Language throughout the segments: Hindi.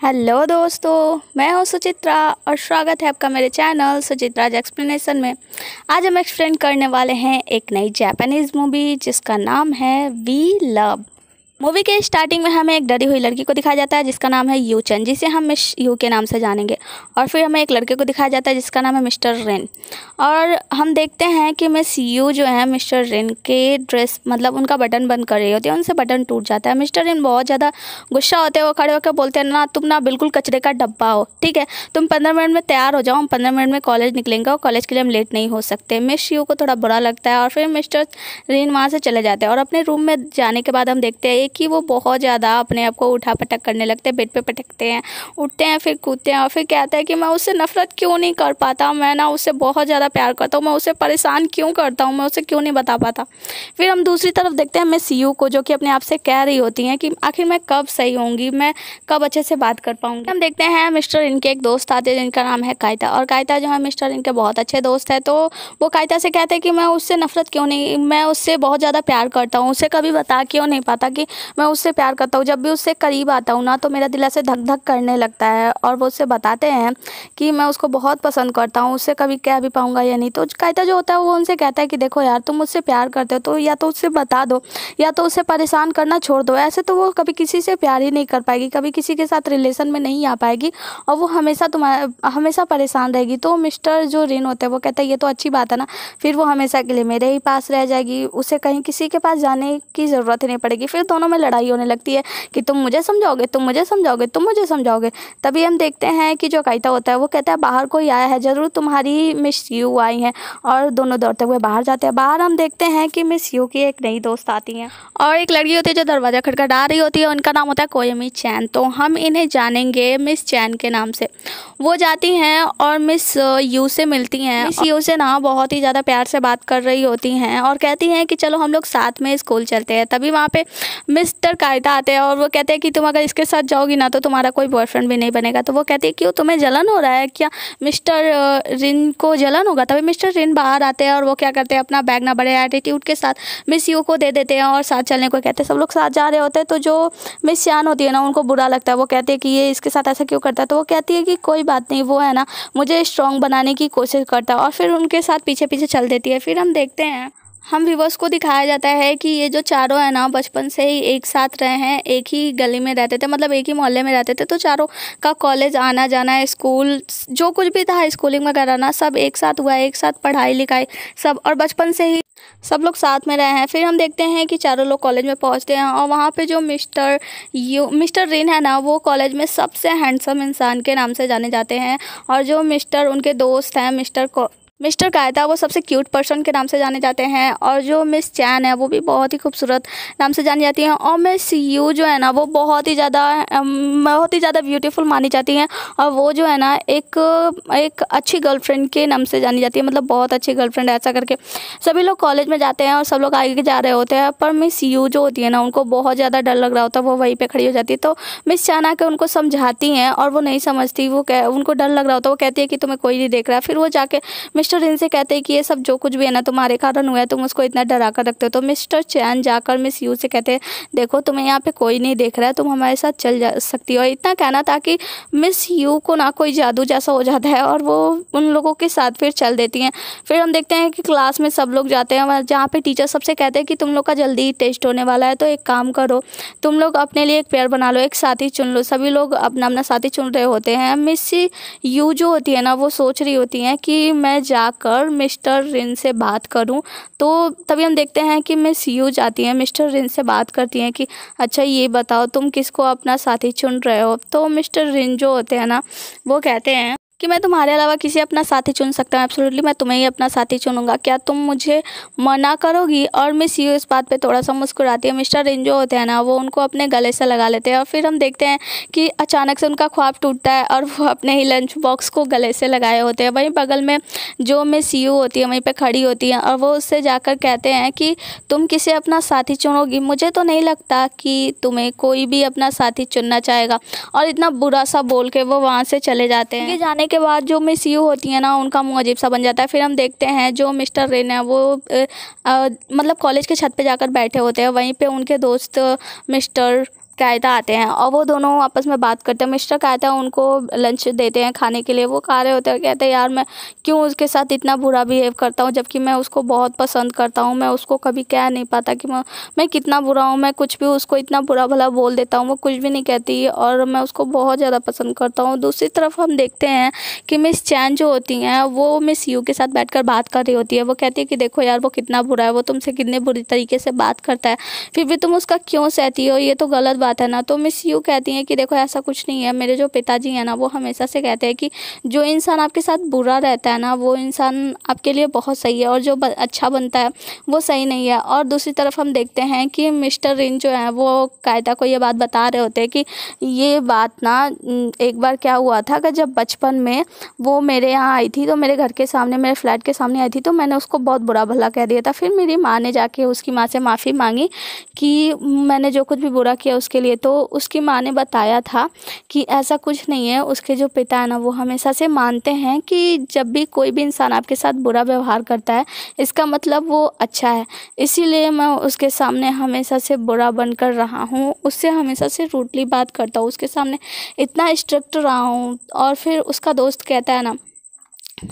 हेलो दोस्तों, मैं हूं सुचित्रा और स्वागत है आपका मेरे चैनल सुचित्राज एक्सप्लेनेशन में। आज हम एक्सप्लेन करने वाले हैं एक नई जापानीज़ मूवी जिसका नाम है वी लव। मूवी के स्टार्टिंग में हमें एक डरी हुई लड़की को दिखाया जाता है जिसका नाम है यूचन, जिसे हम मिस यू के नाम से जानेंगे। और फिर हमें एक लड़के को दिखाया जाता है जिसका नाम है मिस्टर रेन। और हम देखते हैं कि मिस यू जो है मिस्टर रेन के ड्रेस मतलब उनका बटन बंद कर रही होती है, उनसे बटन टूट जाता है। मिस्टर रेन बहुत ज़्यादा गुस्सा होते हैं, वो खड़े होकर बोलते हैं ना तुम ना बिल्कुल कचरे का डब्बा हो, ठीक है तुम 15 मिनट में तैयार हो जाओ, हम 15 मिनट में कॉलेज निकलेंगे और कॉलेज के लिए हम लेट नहीं हो सकते। मिस यू को थोड़ा बुरा लगता है और फिर मिस्टर रेन वहाँ से चले जाते हैं। और अपने रूम में जाने के बाद हम देखते हैं कि वो बहुत ज़्यादा अपने आप को उठा पटक करने लगते हैं, बेड पे पटकते हैं, उठते हैं, फिर कूदते हैं और फिर कहते हैं कि मैं उससे नफरत क्यों नहीं कर पाता, मैं ना उससे बहुत ज़्यादा प्यार करता हूँ, मैं उसे परेशान क्यों करता हूँ, मैं उसे क्यों नहीं बता पाता। फिर हम दूसरी तरफ देखते हैं मिस यू को जो कि अपने आप से कह रही होती हैं कि आखिर मैं कब सही होंगी, मैं कब अच्छे से बात कर पाऊँगी। हम देखते हैं मिस्टर इनके एक दोस्त आते हैं जिनका नाम है कायता। और कायता जो है मिस्टर इनके बहुत अच्छे दोस्त है, तो वो कायता से कहते हैं कि मैं उससे नफरत क्यों नहीं, मैं उससे बहुत ज़्यादा प्यार करता हूँ, उसे कभी बता क्यों नहीं पाता कि मैं उससे प्यार करता हूँ। जब भी उससे करीब आता हूँ ना तो मेरा दिल ऐसे धक धक करने लगता है। और वो उससे बताते हैं कि मैं उसको बहुत पसंद करता हूँ, उससे कभी कह भी पाऊँगा या नहीं। तो कायता जो होता है वो उनसे कहता है कि देखो यार तुम मुझसे प्यार करते हो तो या तो उससे बता दो या तो उसे परेशान करना छोड़ दो, ऐसे तो वो कभी किसी से प्यार ही नहीं कर पाएगी, कभी किसी के साथ रिलेशन में नहीं आ पाएगी और वो हमेशा परेशान रहेगी। तो मिस्टर जो रिन होते हैं वो कहते हैं ये तो अच्छी बात है ना, फिर वो हमेशा के लिए मेरे ही पास रह जाएगी, उसे कहीं किसी के पास जाने की ज़रूरत ही नहीं पड़ेगी। फिर दोनों में लड़ाई होने लगती है कि तुम मुझे समझाओगे, तुम मुझे समझाओगे, तुम मुझे समझाओगे। तभी हम देखते हैं कि जो कायता होता है वो कहता है बाहर कोई आया है, ज़रूर तुम्हारी मिस यू आई है। और दोनों दौड़ते हुए बाहर जाते हैं। बाहर हम देखते हैं कि मिस यू की एक नई दोस्त आती है और एक लड़की होती है जो दरवाज़ा खटखटा रही होती है, उनका नाम होता है कोयमी चैन। तो हम इन्हें जानेंगे मिस चैन के नाम से। वो जाती हैं और मिस यू से मिलती हैं। मिस यू से ना बहुत ही ज़्यादा प्यार से बात कर रही होती हैं और कहती हैं कि चलो हम लोग साथ में स्कूल चलते हैं। तभी वहाँ पे मिस्टर कायता आते हैं और वो कहते हैं कि तुम अगर इसके साथ जाओगी ना तो तुम्हारा कोई बॉयफ्रेंड भी नहीं बनेगा। तो वो कहती है क्यों, तुम्हें जलन हो रहा है क्या, मिस्टर रिन को जलन होगा। तभी मिस्टर रिन बाहर आते हैं और वो क्या करते हैं अपना बैग ना बड़े एटीट्यूड के साथ मिस यू को दे देते हैं और साथ चलने को कहते हैं। सब लोग साथ जा रहे होते हैं तो जो मिस चान होती है ना उनको बुरा लगता है, वो कहते हैं कि ये इसके साथ ऐसा क्यों करता है। तो वो कहती है कि कोई बात नहीं, वो है ना मुझे स्ट्रॉन्ग बनाने की कोशिश करता है और फिर उनके साथ पीछे पीछे चल देती है। फिर हम देखते हैं हम व्यूअर्स को दिखाया जाता है कि ये जो चारों है ना बचपन से ही एक साथ रहे हैं, एक ही गली में रहते थे, मतलब एक ही मोहल्ले में रहते थे। तो चारों का कॉलेज आना जाना, स्कूल जो कुछ भी था स्कूलिंग वगैरह ना सब एक साथ हुआ है, एक साथ पढ़ाई लिखाई सब, और बचपन से ही सब लोग साथ में रहे हैं। फिर हम देखते हैं कि चारों लोग कॉलेज में पहुंचते हैं और वहाँ पे जो मिस्टर रिन है ना वो कॉलेज में सबसे हैंडसम इंसान के नाम से जाने जाते हैं। और जो मिस्टर उनके दोस्त हैं मिस्टर कायता वो सबसे क्यूट पर्सन के नाम से जाने जाते हैं। और जो मिस चैन है वो भी बहुत ही खूबसूरत नाम से जानी जाती हैं। और मिस यू जो है ना वो बहुत ही ज़्यादा ब्यूटीफुल मानी जाती हैं और वो जो है ना एक अच्छी गर्लफ्रेंड के नाम से जानी जाती है, मतलब बहुत अच्छी गर्लफ्रेंड है ऐसा करके। सभी लोग कॉलेज में जाते हैं और सब लोग आगे जा रहे होते हैं, पर मिस यू जो होती है ना उनको बहुत ज़्यादा डर लग रहा होता है, वो वहीं पर खड़ी हो जाती है। तो मिस चैन आकर उनको समझाती हैं और वो नहीं समझती, उनको डर लग रहा होता है, वो कहती है कि तुम्हें कोई नहीं देख रहा है। फिर वो जाके मिस्टर इनसे कहते हैं कि ये सब जो कुछ भी है ना तुम्हारे कारण हुआ है, तुम उसको इतना डरा कर रखते हो। तो मिस्टर चैन जाकर मिस यू से कहते हैं देखो तुम्हें यहाँ पे कोई नहीं देख रहा है, तुम हमारे साथ चल जा सकती हो। इतना कहना था कि मिस यू को ना कोई जादू जैसा हो जाता है और वो उन लोगों के साथ फिर चल देती हैं। फिर हम देखते हैं कि क्लास में सब लोग जाते हैं जहाँ पे टीचर सबसे कहते हैं कि तुम लोग का जल्दी ही टेस्ट होने वाला है, तो एक काम करो तुम लोग अपने लिए एक पेयर बना लो, एक साथी चुन लो। सभी लोग अपना अपना साथी चुन रहे होते हैं। मिस यू जो होती है ना वो सोच रही होती हैं कि मैं जाकर मिस्टर रिन से बात करूं। तो तभी हम देखते हैं कि मिस यू जाती हैं मिस्टर रिन से बात करती हैं कि अच्छा ये बताओ तुम किसको अपना साथी चुन रहे हो। तो मिस्टर रिन जो होते हैं ना वो कहते हैं कि मैं तुम्हारे अलावा किसी अपना साथी चुन सकता हूँ, एब्सोल्युटली मैं तुम्हें ही अपना साथी चुनूंगा, क्या तुम मुझे मना करोगी। और मिस यू इस बात पे थोड़ा सा मुस्कुराती है। मिस्टर रिन जो होते हैं ना वो उनको अपने गले से लगा लेते हैं और फिर हम देखते हैं कि अचानक से उनका ख्वाब टूटता है और वो अपने ही लंच बॉक्स को गले से लगाए होते हैं। वहीं बगल में जो मिस यू होती है वहीं पर खड़ी होती है और वो उससे जाकर कहते हैं कि तुम किसे अपना साथी चुनोगी, मुझे तो नहीं लगता कि तुम्हें कोई भी अपना साथी चुनना चाहेगा। और इतना बुरा सा बोल के वो वहाँ से चले जाते हैं। जाने के बाद जो मिस यू होती है ना उनका मुंह अजीब सा बन जाता है। फिर हम देखते हैं जो मिस्टर रेन है वो मतलब कॉलेज के छत पे जाकर बैठे होते हैं, वहीं पे उनके दोस्त मिस्टर कायदा आते हैं और वो दोनों आपस में बात करते हैं। मिस्टर कायदा उनको लंच देते हैं खाने के लिए, वो खा रहे होते हैं। कहते हैं यार मैं क्यों उसके साथ इतना बुरा बिहेव करता हूँ, जबकि मैं उसको बहुत पसंद करता हूँ। मैं उसको कभी कह नहीं पाता कि मैं कितना बुरा हूँ। मैं कुछ भी उसको इतना बुरा भला बोल देता हूँ, वो कुछ भी नहीं कहती और मैं उसको बहुत ज़्यादा पसंद करता हूँ। दूसरी तरफ हम देखते हैं कि मिस चैन जो होती हैं वो मिस यू के साथ बैठकर बात कर रही होती है। वो कहती है कि देखो यार वो कितना बुरा है, वो तुमसे कितने बुरी तरीके से बात करता है, फिर भी तुम उसका क्यों सहती हो, ये तो गलत बात है ना। तो मिस यू कहती हैं कि देखो ऐसा कुछ नहीं है, मेरे जो पिताजी हैं ना वो हमेशा से कहते हैं कि जो इंसान आपके साथ बुरा रहता है ना वो इंसान आपके लिए बहुत सही है, और जो अच्छा बनता है वो सही नहीं है। और दूसरी तरफ हम देखते हैं कि मिस्टर रिन जो है वो कायदा को ये बात बता रहे होते हैं कि ये बात ना एक बार क्या हुआ था कि जब बचपन में वो मेरे यहाँ आई थी, तो मेरे घर के सामने, मेरे फ्लैट के सामने आई थी, तो मैंने उसको बहुत बुरा भला कह दिया था। फिर मेरी माँ ने जाके उसकी माँ से माफ़ी मांगी कि मैंने जो कुछ भी बुरा किया उसके लिए। तो उसकी माँ ने बताया था कि ऐसा कुछ नहीं है। उसके जो पिता है ना वो हमेशा से मानते हैं कि जब भी कोई भी इंसान आपके साथ बुरा व्यवहार करता है इसका मतलब वो अच्छा है, इसीलिए मैं उसके सामने हमेशा से बुरा बनकर रहा हूँ, उससे हमेशा से रूडली बात करता हूँ, उसके सामने इतना स्ट्रिक्ट रहा हूँ। और फिर उसका दोस्त कहता है ना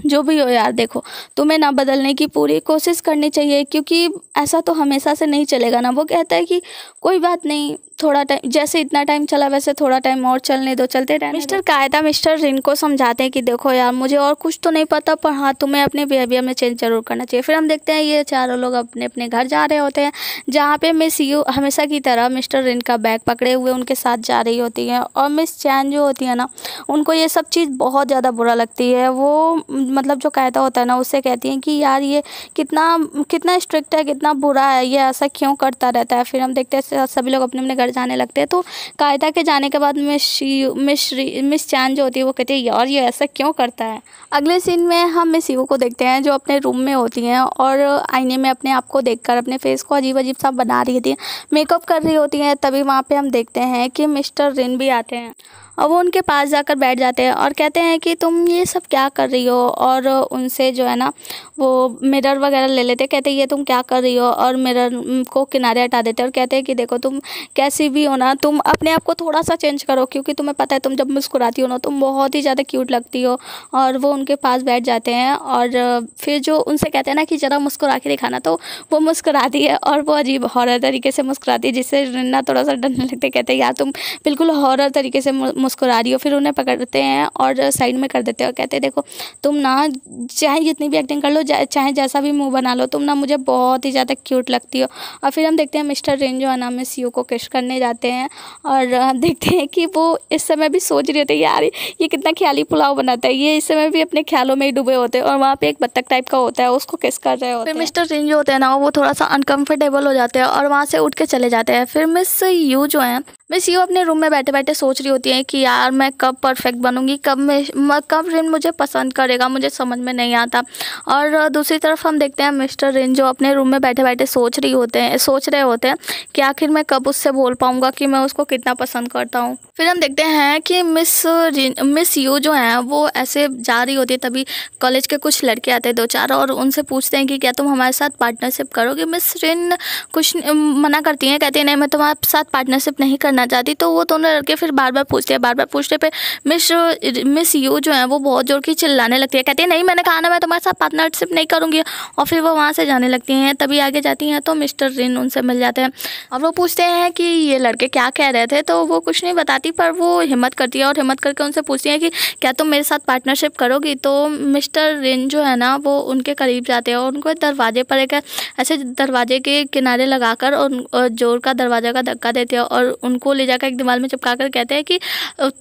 जो भी हो यार, देखो तुम्हें ना बदलने की पूरी कोशिश करनी चाहिए, क्योंकि ऐसा तो हमेशा से नहीं चलेगा ना। वो कहता है कि कोई बात नहीं, थोड़ा टाइम, जैसे इतना टाइम चला वैसे थोड़ा टाइम और चलने दो, चलते रहने। मिस्टर कायदा मिस्टर रिन को समझाते हैं कि देखो यार मुझे और कुछ तो नहीं पता, पर हाँ तुम्हें अपने बिहेवियर में चेंज जरूर करना चाहिए। फिर हम देखते हैं ये चारों लोग अपने अपने घर जा रहे होते हैं, जहाँ पे मिस यू हमेशा की तरह मिस्टर रिन का बैग पकड़े हुए उनके साथ जा रही होती है। और मिस चैन जो होती है ना उनको ये सब चीज़ बहुत ज़्यादा बुरा लगती है। वो मतलब जो कायदा होता है ना उससे कहती हैं कि यार ये कितना स्ट्रिक्ट है, कितना बुरा है, ये ऐसा क्यों करता रहता है। फिर हम देखते हैं सभी लोग अपने अपने घर जाने लगते हैं। तो कायदा के जाने के बाद मिस चैन जो होती है वो कहती है यार ये ऐसा क्यों करता है। अगले सीन में हम मिस यू को देखते हैं जो अपने रूम में होती हैं और आईने में अपने आप को देखकर अपने फेस को अजीब अजीब सा बना रही होती है, मेकअप कर रही होती हैं। तभी वहाँ पे हम देखते हैं कि मिस्टर रिन भी आते हैं और वो उनके पास जाकर बैठ जाते हैं और कहते हैं कि तुम ये सब क्या कर रही हो। और उनसे जो है ना वो मिरर वगैरह ले लेते, कहते हैं ये तुम क्या कर रही हो, और मिरर को किनारे हटा देते हैं और कहते हैं कि देखो तुम कैसी भी हो ना, तुम अपने आप को थोड़ा सा चेंज करो, क्योंकि तुम्हें पता है तुम जब मुस्कुराती हो ना तुम बहुत ही ज़्यादा क्यूट लगती हो। और वो उनके पास बैठ जाते हैं और फिर जो उनसे कहते हैं ना कि ज़रा मुस्कुरा के दिखाना, तो वो मुस्कुराती है और वो अजीब हॉरर तरीके से मुस्कुराती है, जिससे रिन्ना थोड़ा सा डरने लगते। कहते हैं यार तुम बिल्कुल हॉरर तरीके से मुस्कुरा रही हो। फिर उन्हें पकड़ते हैं और साइड में कर देते हैं और कहते हैं देखो तुम ना चाहे जितनी भी एक्टिंग कर लो, चाहे जैसा भी मुंह बना लो, तुम ना मुझे बहुत ही ज़्यादा क्यूट लगती हो। और फिर हम देखते हैं मिस्टर रिन जो है ना मिस यू को किस करने जाते हैं और देखते हैं कि वो इस समय भी सोच रहे थे यार ये कितना ख्याली पुलाव बनाता है, ये इस समय भी अपने ख्यालों में ही डूबे होते हैं। और वहाँ पे एक बत्तख टाइप का होता है, उसको किस कर रहे होते हैं। फिर मिस्टर रिन जो होते हैं ना वो थोड़ा सा अनकंफर्टेबल हो जाते हैं और वहाँ से उठ के चले जाते हैं। फिर मिस यू जो है मिस यू अपने रूम में बैठे बैठे सोच रही होती है कि यार मैं कब परफेक्ट बनूंगी, कब रिन मुझे पसंद करेगा, मुझे समझ में नहीं आता। और दूसरी तरफ हम देखते हैं मिस्टर रिन जो अपने रूम में बैठे बैठे सोच रहे होते हैं कि आखिर मैं कब उससे बोल पाऊंगा कि मैं उसको कितना पसंद करता हूँ। फिर हम देखते हैं कि मिस यू जो है वो ऐसे जा रही होती है, तभी कॉलेज के कुछ लड़के आते हैं 2-4 और उनसे पूछते हैं कि क्या तुम हमारे साथ पार्टनरशिप करोगे। मिस रिन कुछ मना करती हैं, कहती है नहीं मैं तुम्हारे साथ पार्टनरशिप नहीं करना चाहती। तो वो दोनों लड़के फिर बार बार पूछते पे मिस यू जो है वो बहुत जोर की चिल्लाने लगती है, कहती है नहीं मैंने कहा ना मैं तुम्हारे साथ पार्टनरशिप नहीं करूँगी। और फिर वो वहाँ से जाने लगती हैं। तभी आगे जाती हैं तो मिस्टर रिन उनसे मिल जाते हैं और वो पूछते हैं कि ये लड़के क्या कह रहे थे। तो वो कुछ नहीं बताती, पर वो हिम्मत करती है और हिम्मत करके उनसे पूछती है कि क्या तुम मेरे साथ पार्टनरशिप करोगी। तो मिस्टर रिन जो है ना वो उनके करीब जाते हैं और उनको दरवाजे पर एक ऐसे दरवाजे के किनारे लगाकर और जोर का दरवाजा का धक्का देते हैं और उनको ले जाकर एक दीवार में चिपका कर कहते हैं कि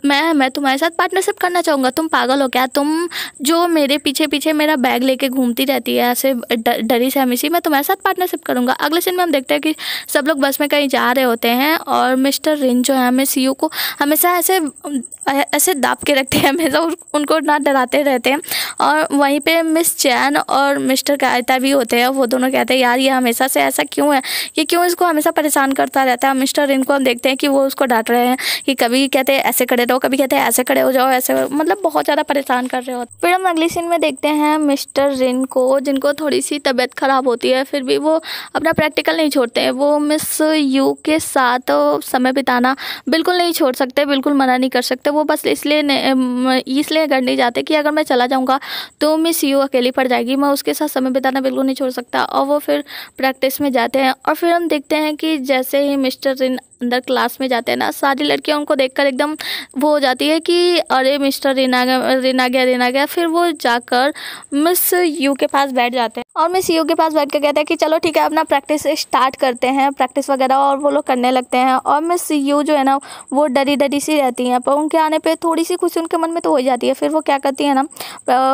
मैं तुम्हारे साथ पार्टनरशिप करना चाहूँगा, तुम पागल हो क्या, तुम जो मेरे पीछे पीछे मेरा बैग लेके घूमती रहती है ऐसे डरी सहमी सी, मैं तुम्हारे साथ पार्टनरशिप करूँगा। अगले सीन में हम देखते हैं कि सब लोग बस में कहीं जा रहे होते हैं और मिस्टर रिन जो है मिस यू को हमेशा ऐसे दाब के रखते हैं, हमेशा उनको ना डराते रहते हैं। और वहीं पे मिस चैन और मिस्टर कायता भी होते हैं, वो दोनों कहते हैं यार ये हमेशा से ऐसा क्यों है, ये क्यों इसको हमेशा परेशान करता रहता है। मिस्टर रिन को हम देखते हैं कि वो उसको डांट रहे हैं कि कभी कहते हैं ऐसे खड़े रहो, कभी कहते हैं ऐसे खड़े हो जाओ, ऐसे मतलब बहुत ज़्यादा परेशान कर रहे हो। फिर हम हम अगली सीन में देखते हैं मिस्टर रिन को, जिनको थोड़ी सी तबीयत ख़राब होती है, फिर भी वो अपना प्रैक्टिकल नहीं छोड़ते हैं। वो मिस यू के साथ समय बिताना बिल्कुल नहीं छोड़ सकते, बिल्कुल मना नहीं कर सकते। वो बस इसलिए घर नहीं जाते कि अगर मैं चला जाऊँगा तो मिस यू अकेली पड़ जाएगी, मैं उसके साथ समय बिताना बिल्कुल नहीं छोड़ सकता। और वो फिर प्रैक्टिस में जाते हैं। और फिर हम देखते हैं कि जैसे ही मिस्टर रिन अंदर क्लास में जाते हैं ना, सारी लड़कियां उनको देखकर एकदम वो हो जाती है कि अरे मिस्टर रिन आ गया, रिन आ गया, रिन आ गया। फिर वो जाकर मिस यू के पास बैठ जाते हैं और मिस यू के पास बैठ कर कहते हैं कि चलो ठीक है, अपना प्रैक्टिस स्टार्ट करते हैं, प्रैक्टिस वगैरह। और वो लोग करने लगते हैं। और मिस यू जो है ना, वो डरी डरी सी रहती हैं, पर उनके आने पे थोड़ी सी खुशी उनके मन में तो हो जाती है। फिर वो क्या करती है ना,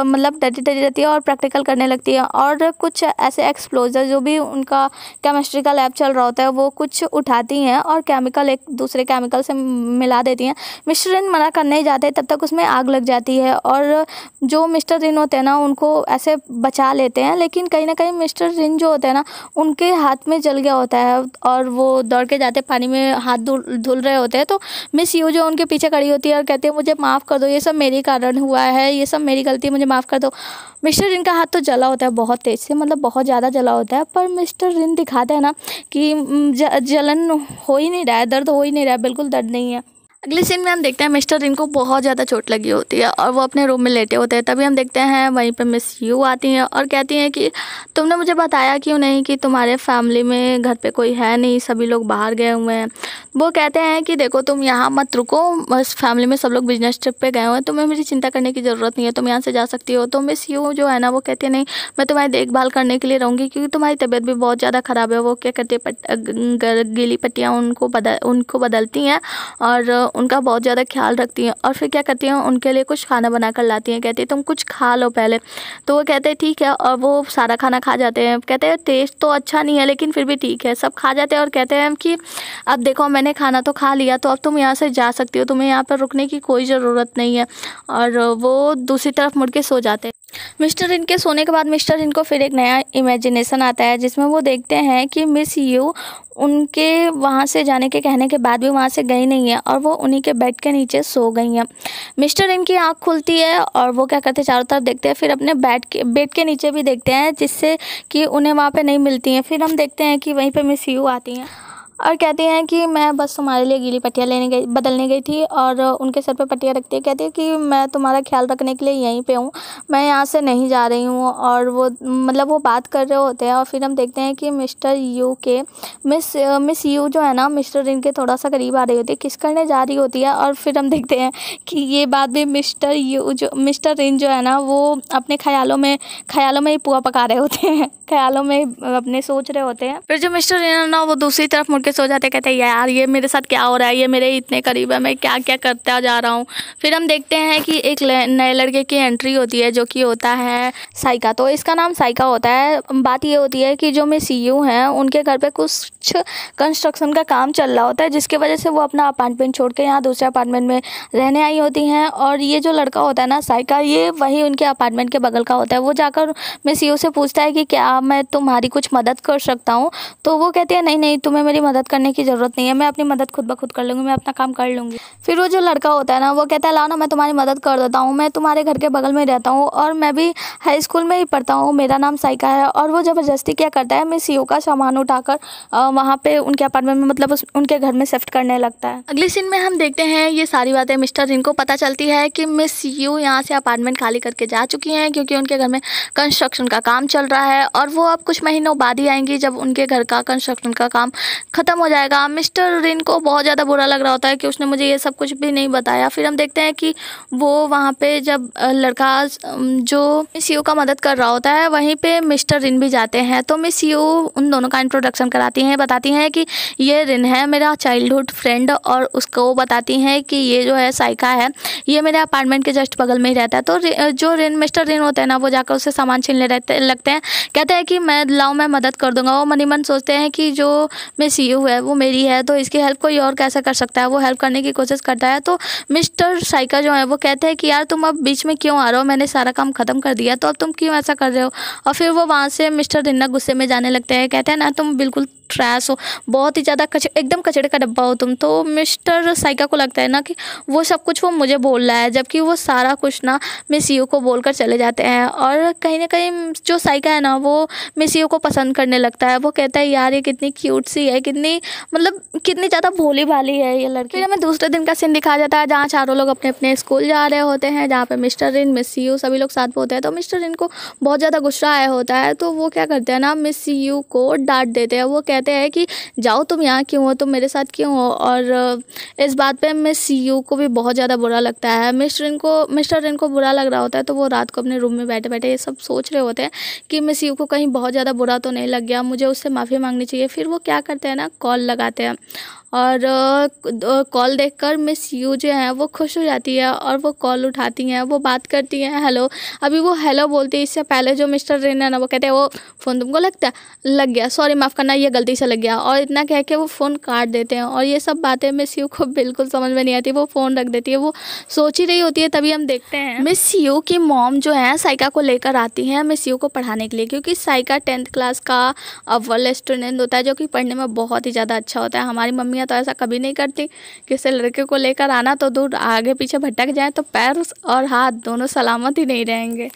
मतलब डरी डरी रहती है और प्रैक्टिकल करने लगती है। और कुछ ऐसे एक्सप्लोजर, जो भी उनका केमिस्ट्री का लैब चल रहा होता है, वो कुछ उठाती हैं और केमिकल एक दूसरे केमिकल से मिला देती हैं। मिस्टर रिन मना करने ही जाते हैं, तब तक उसमें आग लग जाती है। और जो मिस्टर रिन होते हैं ना, उनको ऐसे बचा लेते हैं, लेकिन कहीं ना कहीं मिस्टर रिन जो होते हैं ना, उनके हाथ में जल गया होता है और वो दौड़ के जाते पानी में हाथ धुल रहे होते हैं। तो मिस यू जो उनके पीछे खड़ी होती है और कहती है मुझे माफ़ कर दो, ये सब मेरे कारण हुआ है, ये सब मेरी गलती, मुझे माफ़ कर दो। मिस्टर रिन का हाथ तो जला होता है बहुत तेज़ से, मतलब बहुत ज़्यादा जला होता है, पर मिस्टर रिन दिखाते हैं ना कि जलन हो ही नहीं रहा है, दर्द हो ही नहीं रहा है, बिल्कुल दर्द नहीं है। अगले सीन में हम देखते हैं मिस्टर रिन को बहुत ज़्यादा चोट लगी होती है और वो अपने रूम में लेटे होते हैं। तभी हम देखते हैं वहीं पर मिस यू आती हैं और कहती हैं कि तुमने मुझे बताया क्यों नहीं कि तुम्हारे फैमिली में घर पे कोई है नहीं, सभी लोग बाहर गए हुए हैं। वो कहते हैं कि देखो तुम यहाँ मत रुको, बस फैमिली में सब लोग बिजनेस ट्रिप पे गए हुए हैं, तुम्हें मेरी चिंता करने की ज़रूरत नहीं है, तुम यहाँ से जा सकती हो। तो मिस यू जो है ना, वो कहती है नहीं, मैं तुम्हारी देखभाल करने के लिए रहूँगी, क्योंकि तुम्हारी तबीयत भी बहुत ज़्यादा ख़राब है। वो क्या करती है, गीली पट्टियाँ उनको बदलती हैं और उनका बहुत ज़्यादा ख्याल रखती हैं। और फिर क्या करती हैं, उनके लिए कुछ खाना बना कर लाती हैं। कहती है तुम कुछ खा लो पहले। तो वो कहते हैं ठीक है, और वो सारा खाना खा जाते हैं। कहते हैं टेस्ट तो अच्छा नहीं है, लेकिन फिर भी ठीक है, सब खा जाते हैं। और कहते हैं कि अब देखो, मैंने खाना तो खा लिया, तो अब तुम यहाँ से जा सकती हो, तुम्हें यहाँ पर रुकने की कोई ज़रूरत नहीं है। और वो दूसरी तरफ मुड़ के सो जाते हैं। मिस्टर रिन के सोने के बाद मिस्टर रिन को फिर एक नया इमेजिनेशन आता है, जिसमें वो देखते हैं कि मिस यू उनके वहाँ से जाने के कहने के बाद भी वहाँ से गई नहीं है और वो उन्हीं के बेड के नीचे सो गई हैं। मिस्टर रिन की आँख खुलती है और वो क्या करते हैं, चारों तरफ देखते हैं, फिर अपने बेड के नीचे भी देखते हैं, जिससे कि उन्हें वहाँ पे नहीं मिलती हैं। फिर हम देखते हैं कि वहीं पे मिस यू आती हैं और कहती हैं कि मैं बस तुम्हारे लिए गीली पट्टियाँ बदलने गई थी। और उनके सर पे पट्टियाँ रखती है, कहती है कि मैं तुम्हारा ख्याल रखने के लिए यहीं पे हूँ, मैं यहाँ से नहीं जा रही हूँ। और वो मतलब वो बात कर रहे होते हैं। और फिर हम देखते हैं कि मिस्टर यू के मिस यू जो है ना, मिस्टर रिन के थोड़ा सा करीब आ रही होती है, किस करने जा रही होती है। और फिर हम देखते हैं कि ये बात भी मिस्टर रिन जो है ना, वो अपने ख्यालों में ही पुआ पका रहे होते हैं, ख्यालों में अपने सोच रहे होते हैं। फिर जो मिस्टर रिन है ना, वो दूसरी तरफ मुड़ के सो जाते, कहते हैं यार ये मेरे साथ क्या हो रहा है, ये मेरे इतने करीब है, मैं क्या क्या करता जा रहा हूँ। फिर हम देखते हैं कि एक नए लड़के की एंट्री होती है, जो कि होता है साइका। तो इसका नाम साइका होता है। बात ये होती है कि जो मिस यू हैं, उनके घर पे कुछ कंस्ट्रक्शन का काम चल रहा होता है, जिसकी वजह से वो अपना अपार्टमेंट छोड़ के यहाँ दूसरे अपार्टमेंट में रहने आई होती हैं। और ये जो लड़का होता है ना, साइका, ये वही उनके अपार्टमेंट के बगल का होता है। वो जाकर मिस यू से पूछता है कि क्या मैं तुम्हारी कुछ मदद कर सकता हूँ। तो वो कहती है नहीं नहीं, तुम्हें मेरी मदद करने की ज़रूरत नहीं है, मैं अपनी मदद खुद ब खुद कर लूँगी, मैं अपना काम कर लूँगी। फिर वो जो लड़का होता है ना, वो कहता है लाओ ना, मैं तुम्हारी मदद कर देता हूँ, मैं तुम्हारे घर के बगल में रहता हूँ और मैं भी हाई स्कूल में ही पढ़ता हूँ, मेरा नाम साइका है। और वो ज़बरदस्ती क्या करता है, मिस यू का सामान उठाकर वहाँ पे उनके अपार्टमेंट में, मतलब उनके घर में शिफ्ट करने लगता है। अगले सीन में हम देखते हैं ये सारी बातें मिस्टर रिन को पता चलती है कि मिस यू यहाँ से अपार्टमेंट खाली करके जा चुकी हैं, क्योंकि उनके घर में कंस्ट्रक्शन का काम चल रहा है और वो अब कुछ महीनों बाद ही आएंगी, जब उनके घर का कंस्ट्रक्शन का काम ख़त्म हो जाएगा। मिस्टर रिन को बहुत ज़्यादा बुरा लग रहा होता है कि उसने मुझे ये सब कुछ भी नहीं बताया। फिर हम देखते हैं कि वो वहाँ पे जब लड़का जो मिस यू का मदद कर रहा होता है, वहीं पे मिस्टर रिन भी जाते हैं। तो मिस यू उन दोनों का इंट्रोडक्शन कराती हैं, बताती हैं कि ये रिन है मेरा चाइल्डहुड फ्रेंड, और उसको बताती हैं कि ये जो है साइका है, ये मेरे अपार्टमेंट के जस्ट बगल में ही रहता है। तो जो मिस्टर रिन होते हैं ना, वो जाकर उससे सामान छीनने लगते हैं, कहते हैं कि मैं मदद कर दूंगा। वो मन ही मन सोचते हैं कि जो मिस सीयू है वो मेरी है, तो इसकी हेल्प कोई और कैसे कर सकता है। वो हेल्प करने की कोशिश करता है। तो मिस्टर साइका जो है वो कहते हैं कि यार तुम अब बीच में क्यों आ रहे हो, मैंने सारा काम ख़त्म कर दिया, तो अब तुम क्यों ऐसा कर रहे हो। और फिर वो वहाँ से मिस्टर रिन्ना गुस्से में जाने लगते हैं। कहते हैं ना तुम बिल्कुल ट्रैश हो, बहुत ही ज़्यादा एकदम कचड़े का डब्बा हो तुम। तो मिस्टर साइका को लगता है ना कि वो सब कुछ वो मुझे बोल रहा है, जबकि वो सारा कुछ ना मिस यू को बोलकर चले जाते हैं। और कहीं ना कहीं जो साइका है ना वो मिस यू को पसंद करने लगता है। वो कहता है यार ये कितनी क्यूट सी है, कितनी मतलब कितनी ज़्यादा भोली भाली है ये लड़की। फिर हमें दूसरे दिन का सीन दिखाया जाता है जहाँ चारों लोग अपने अपने स्कूल जा रहे होते हैं, जहाँ पे मिस्टर रिन, मिस यू सभी लोग साथ में होते हैं। तो मिस्टर रिन को बहुत ज़्यादा गुस्सा आया होता है, तो वो क्या करते हैं ना मिस यू को डांट देते हैं। वो कहते हैं कि जाओ तुम यहाँ क्यों हो, तुम मेरे साथ क्यों हो। और इस बात पे मिस यू को भी बहुत ज़्यादा बुरा लगता है। मिस्टर रिन को बुरा लग रहा होता है, तो वो रात को अपने रूम में बैठे बैठे ये सब सोच रहे होते हैं कि मिस यू को कहीं बहुत ज़्यादा बुरा तो नहीं लग गया, मुझे उससे माफ़ी मांगनी चाहिए। फिर वो क्या करते हैं ना कॉल लगाते हैं, और कॉल देखकर मिस यू जो है वो खुश हो जाती है और वो कॉल उठाती हैं, वो बात करती हैं हेलो। अभी वो हेलो बोलती है, इससे पहले जो मिस्टर रिन है ना वो कहते हैं वो फ़ोन तुमको लग गया, सॉरी माफ़ करना, ये गलती से लग गया। और इतना कह के वो फ़ोन काट देते हैं। और ये सब बातें मिस यू को बिल्कुल समझ में नहीं आती, वो फ़ोन रख देती है, वो सोच ही रही होती है। तभी हम देखते हैं मिस यू की मॉम जो है साइका को लेकर आती हैं मिस यू को पढ़ाने के लिए, क्योंकि साइका 10th क्लास का अव्वल स्टूडेंट होता है जो कि पढ़ने में बहुत ही ज़्यादा अच्छा होता है। हमारी मम्मियाँ तो ऐसा कभी नहीं करती, किसी लड़के को लेकर आना तो दूर आगे पीछे भटक जाए तो पैर और हाथ दोनों सलामत ही नहीं रहेंगे।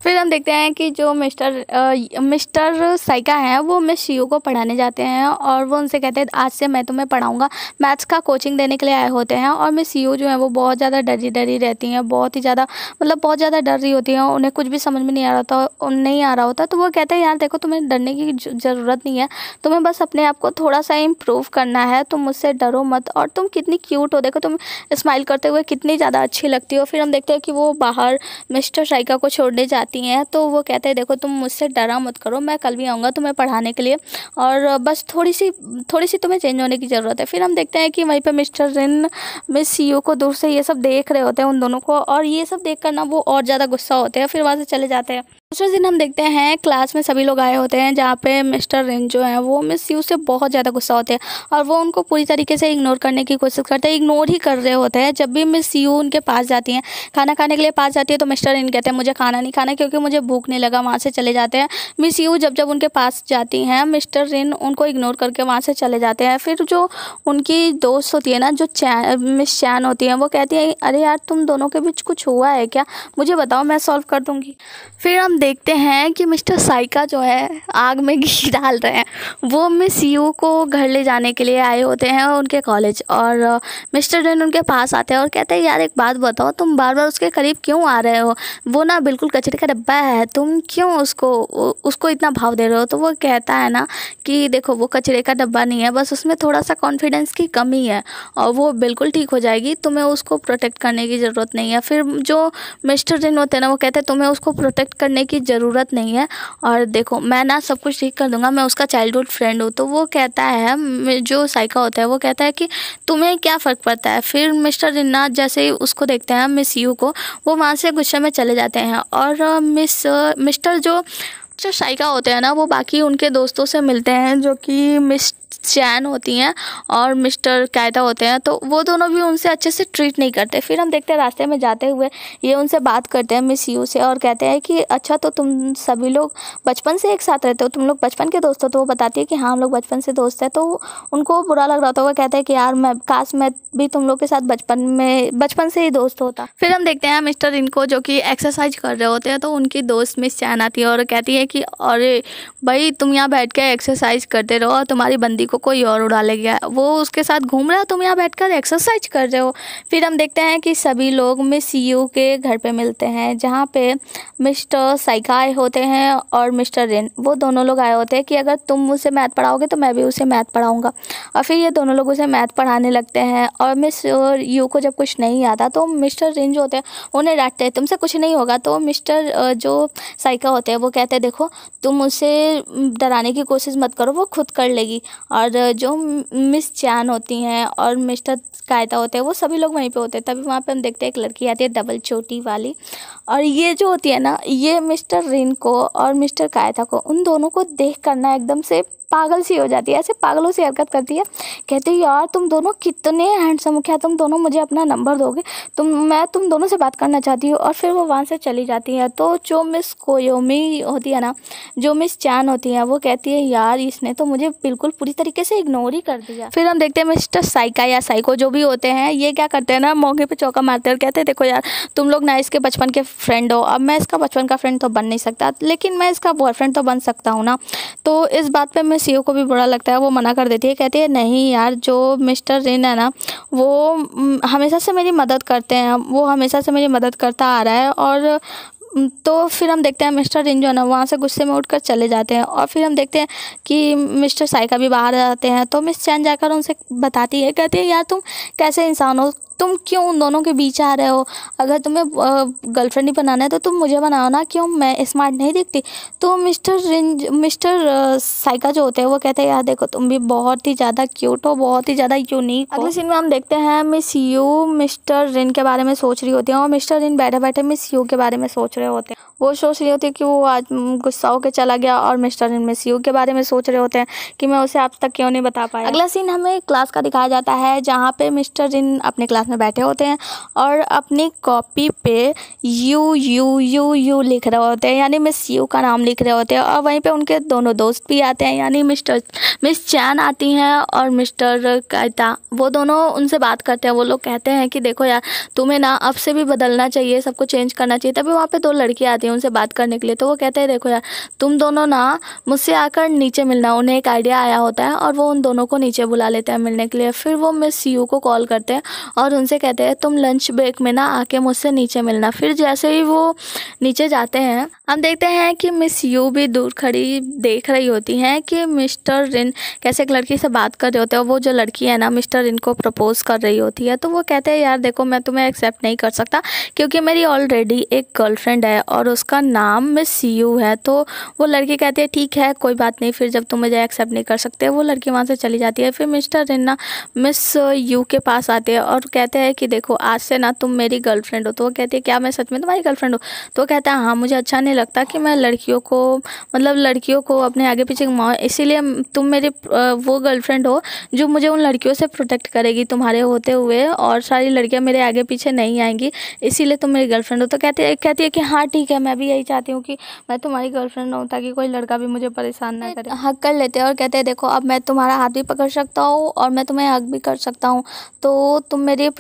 फिर हम देखते हैं कि जो मिस्टर साइका हैं वो मिस यू को पढ़ाने जाते हैं, और वो उनसे कहते हैं आज से मैं तुम्हें पढ़ाऊंगा, मैथ्स का कोचिंग देने के लिए आए होते हैं। और मिस यू जो है वो बहुत ज़्यादा डरी रहती हैं, बहुत ही ज़्यादा मतलब बहुत ज़्यादा डर रही होती हैं, उन्हें कुछ भी समझ में नहीं आ रहा होता। तो वो कहते हैं यार देखो तुम्हें डरने की ज़रूरत नहीं है, तुम्हें बस अपने आप को थोड़ा सा इम्प्रूव करना है, तुम मुझसे डरो मत। और तुम कितनी क्यूट हो, देखो तुम स्माइल करते हुए कितनी ज़्यादा अच्छी लगती हो। फिर हम देखते हैं कि वो बाहर मिस्टर साइका को छोड़ने जाती हैं, तो वो कहते हैं देखो तुम मुझसे डरा मत करो, मैं कल भी आऊँगा तुम्हें पढ़ाने के लिए, और बस थोड़ी सी तुम्हें चेंज होने की ज़रूरत है। फिर हम देखते हैं कि वहीं पे मिस्टर रिन मिस यू को दूर से ये सब देख रहे होते हैं उन दोनों को, और ये सब देख कर ना वो और ज़्यादा गुस्सा होते हैं, फिर वहाँ से चले जाते हैं। दूसरे दिन हम देखते हैं क्लास में सभी लोग आए होते हैं, जहाँ पे मिस्टर रिन जो है वो मिस यू से बहुत ज़्यादा गुस्सा होते हैं, और वो उनको पूरी तरीके से इग्नोर करने की कोशिश करते हैं, इग्नोर ही कर रहे होते हैं। जब भी मिस यू उनके पास जाती हैं, खाना खाने के लिए पास जाती है, तो मिस्टर रिन कहते हैं मुझे खाना नहीं खाना क्योंकि मुझे भूख नहीं लगा, वहाँ से चले जाते हैं। मिस यू जब उनके पास जाती हैं, मिस्टर रिन उनको इग्नोर करके वहाँ से चले जाते हैं। फिर जो उनकी दोस्त होती है ना जो मिस चैन होती है, वो कहती है अरे यार तुम दोनों के बीच कुछ हुआ है क्या, मुझे बताओ मैं सॉल्व कर दूँगी। फिर हम देखते हैं कि मिस्टर साइका जो है आग में घी डाल रहे हैं, वो मिस यू को घर ले जाने के लिए आए होते हैं उनके कॉलेज, और मिस्टर रिन उनके पास आते हैं और कहते हैं यार एक बात बताओ, तुम बार बार उसके करीब क्यों आ रहे हो, वो ना बिल्कुल कचरे का डब्बा है, तुम क्यों उसको इतना भाव दे रहे हो। तो वो कहता है ना कि देखो वो कचरे का डब्बा नहीं है, बस उसमें थोड़ा सा कॉन्फिडेंस की कमी है और वो बिल्कुल ठीक हो जाएगी, तुम्हें उसको प्रोटेक्ट करने की ज़रूरत नहीं है। फिर जो मिस्टर रिन होते हैं ना वो कहते हैं तुम्हें उसको प्रोटेक्ट करने की ज़रूरत नहीं है, और देखो मैं ना सब कुछ ठीक कर दूंगा, मैं उसका चाइल्डहुड फ्रेंड हूँ। तो वो कहता है जो साइका होता है वो कहता है कि तुम्हें क्या फ़र्क पड़ता है। फिर मिस्टर रिन्ना जैसे ही उसको देखते हैं मिस यू को, वो वहाँ से गुस्से में चले जाते हैं, और मिस्टर जो साइका होते हैं ना वो बाकी उनके दोस्तों से मिलते हैं जो कि मिस चैन होती हैं और मिस्टर कायदा होते हैं, तो वो दोनों भी उनसे अच्छे से ट्रीट नहीं करते। फिर हम देखते हैं रास्ते में जाते हुए ये उनसे बात करते हैं मिस यू से, और कहते हैं कि अच्छा तो तुम सभी लोग बचपन से एक साथ रहते हो, तुम लोग बचपन के दोस्त हो। तो वो बताती है कि हाँ हम लोग बचपन से दोस्त हैं। तो उनको बुरा लग रहा था, वो कहते हैं कि यार मैं भी तुम लोग के साथ बचपन से ही दोस्त होता। फिर हम देखते हैं मिस्टर इनको जो कि एक्सरसाइज कर रहे होते हैं, तो उनकी दोस्त मिस चैन आती है और कहती है कि अरे भाई तुम यहाँ बैठ के एक्सरसाइज करते रहो और तुम्हारी बंदी को कोई और उड़ा ले गया, वो उसके साथ घूम रहा है, तुम यहाँ बैठकर एक्सरसाइज कर रहे हो। फिर हम देखते हैं कि सभी लोग मिस यू के घर पे मिलते हैं, जहाँ पे मिस्टर साइका आए होते हैं और मिस्टर रिन, वो दोनों लोग आए होते हैं कि अगर तुम मुझसे मैथ पढ़ाओगे तो मैं भी उसे मैथ पढ़ाऊँगा। और फिर ये दोनों लोग उसे मैथ पढ़ाने लगते हैं, और मिस यू को जब कुछ नहीं आता तो मिस्टर रिन जो होते हैं उन्हें डांटते हैं तुमसे कुछ नहीं होगा। तो मिस्टर जो साइका होते हैं वो कहते हैं देखो तुम उसे डराने की कोशिश मत करो, वो खुद कर लेगी। और जो मिस चैन होती हैं और मिस्टर कायदा होते हैं वो सभी लोग वहीं पे होते हैं। तभी वहाँ पे हम देखते हैं एक लड़की आती है डबल चोटी वाली, और ये जो होती है ना ये मिस्टर रिन को और मिस्टर कायदा को उन दोनों को देख कर ना एकदम से पागल सी हो जाती है, ऐसे पागलों सी हरकत करती है। कहती है यार तुम दोनों कितने हैंडसम हो, क्या तुम दोनों मुझे अपना नंबर दोगे, मैं तुम दोनों से बात करना चाहती हूँ। और फिर वो वहाँ से चली जाती है। तो जो मिस कोयोमी होती है ना, जो मिस चान होती है, वो कहती है यार इसने तो मुझे बिल्कुल पूरी तरीके से इग्नोर ही कर दिया। फिर हम देखते हैं मिस्टर साइका या साइको जो भी होते हैं, ये क्या करते हैं ना, मौके पे चौका मारते हैं और कहते हैं देखो यार तुम लोग ना इसके बचपन के फ्रेंड हो, अब मैं इसका बचपन का फ्रेंड तो बन नहीं सकता, लेकिन मैं इसका बॉयफ्रेंड तो बन सकता हूँ ना। तो इस बात पे मिस सीओ को भी बुरा लगता है, वो मना कर देती है, कहती है नहीं यार जो मिस्टर रिन है ना वो हमेशा से मेरी मदद करते हैं, वो हमेशा से मेरी मदद करता आ रहा है। और तो फिर हम देखते हैं मिस्टर रिन जो है ना वहाँ से गुस्से में उठकर चले जाते हैं। और फिर हम देखते हैं कि मिस्टर साइका भी बाहर आते हैं। तो मिस चैन जाकर उनसे बताती है, कहती है यार तुम कैसे इंसान हो, तुम क्यों उन दोनों के बीच आ रहे हो, अगर तुम्हें गर्लफ्रेंड ही बनाना है तो तुम मुझे बनाओ ना, क्यों मैं स्मार्ट नहीं दिखती। तो मिस्टर साइका जो होते हैं वो कहते हैं यार देखो तुम भी बहुत ही ज़्यादा क्यूट हो, बहुत ही ज़्यादा यूनिक हो। अगले सीन में हम देखते हैं मिस यू मिस्टर रिन के बारे में सोच रही होती है और मिस्टर रिन बैठे बैठे मिस यू के बारे में सोच रहे होते हैं। वो सोच रही होती है कि वो आज गुस्सा होकर चला गया और मिस्टर रिन मिस यू के बारे में सोच रहे होते हैं कि मैं उसे अब तक क्यों नहीं बता पाया। अगला सीन हमें क्लास का दिखाया जाता है जहाँ पे मिस्टर रिन अपने क्लास में बैठे होते हैं और अपनी कॉपी पे यू यू यू यू लिख रहे होते हैं, यानी मिस यू का नाम लिख रहे होते हैं। और वहीं पे उनके दोनों दोस्त भी आते हैं, यानी मिस चैन आती हैं और मिस्टर काइता, वो दोनों उनसे बात करते हैं। वो लोग कहते हैं कि देखो यार तुम्हें ना अब से भी बदलना चाहिए, सबको चेंज करना चाहिए। तभी वहाँ पे दो लड़कियाँ आती हैं उनसे बात करने के लिए। तो वो कहते हैं देखो यार तुम दोनों ना मुझसे आकर नीचे मिलना। उन्हें एक आइडिया आया होता है और वो उन दोनों को नीचे बुला लेते हैं मिलने के लिए। फिर वो मिस यू को कॉल करते हैं और उनसे कहते हैं तुम लंच ब्रेक में ना आके मुझसे नीचे मिलना। फिर जैसे ही वो नीचे जाते हैं हम देखते हैं कि मिस यू भी दूर खड़ी देख रही होती हैं कि मिस्टर रिन कैसे एक लड़की से बात कर रहे होते हैं। और वो जो लड़की है ना मिस्टर रिन को प्रपोज कर रही होती है। तो वो कहते हैं यार देखो मैं तुम्हें एक्सेप्ट नहीं कर सकता क्योंकि मेरी ऑलरेडी एक गर्लफ्रेंड है और उसका नाम मिस यू है। तो वो लड़की कहती है ठीक है कोई बात नहीं, फिर जब तुम मुझे एक्सेप्ट नहीं कर सकते। वो लड़की वहाँ से चली जाती है। फिर मिस्टर रिन ना मिस यू के पास आते हैं और कहते हैं कि देखो आज से ना तुम मेरी गर्लफ्रेंड हो। तो वो कहती है क्या मैं सच में तुम्हारी गर्लफ्रेंड हूँ। तो वो कहता है हाँ मुझे अच्छा नहीं लगता कि मैं लड़कियों को अपने आगे पीछे घुमाऊँ, इसीलिए तुम मेरी वो गर्लफ्रेंड हो जो मुझे उन लड़कियों से प्रोटेक्ट करेगी तुम्हारे होते हुए, और सारी लड़कियां मेरे आगे पीछे नहीं आएंगी, इसीलिए तुम मेरी गर्लफ्रेंड हो। तो कहती है कि हाँ ठीक है मैं भी यही चाहती हूँ कि मैं तुम्हारी गर्लफ्रेंड हूँ ताकि कोई लड़का भी मुझे परेशान ना करे। हक कर लेते हैं और कहते हैं देखो अब मैं तुम्हारा हाथ भी पकड़ सकता हूँ और मैं तुम्हें हक भी कर सकता हूँ, तो तुम मेरी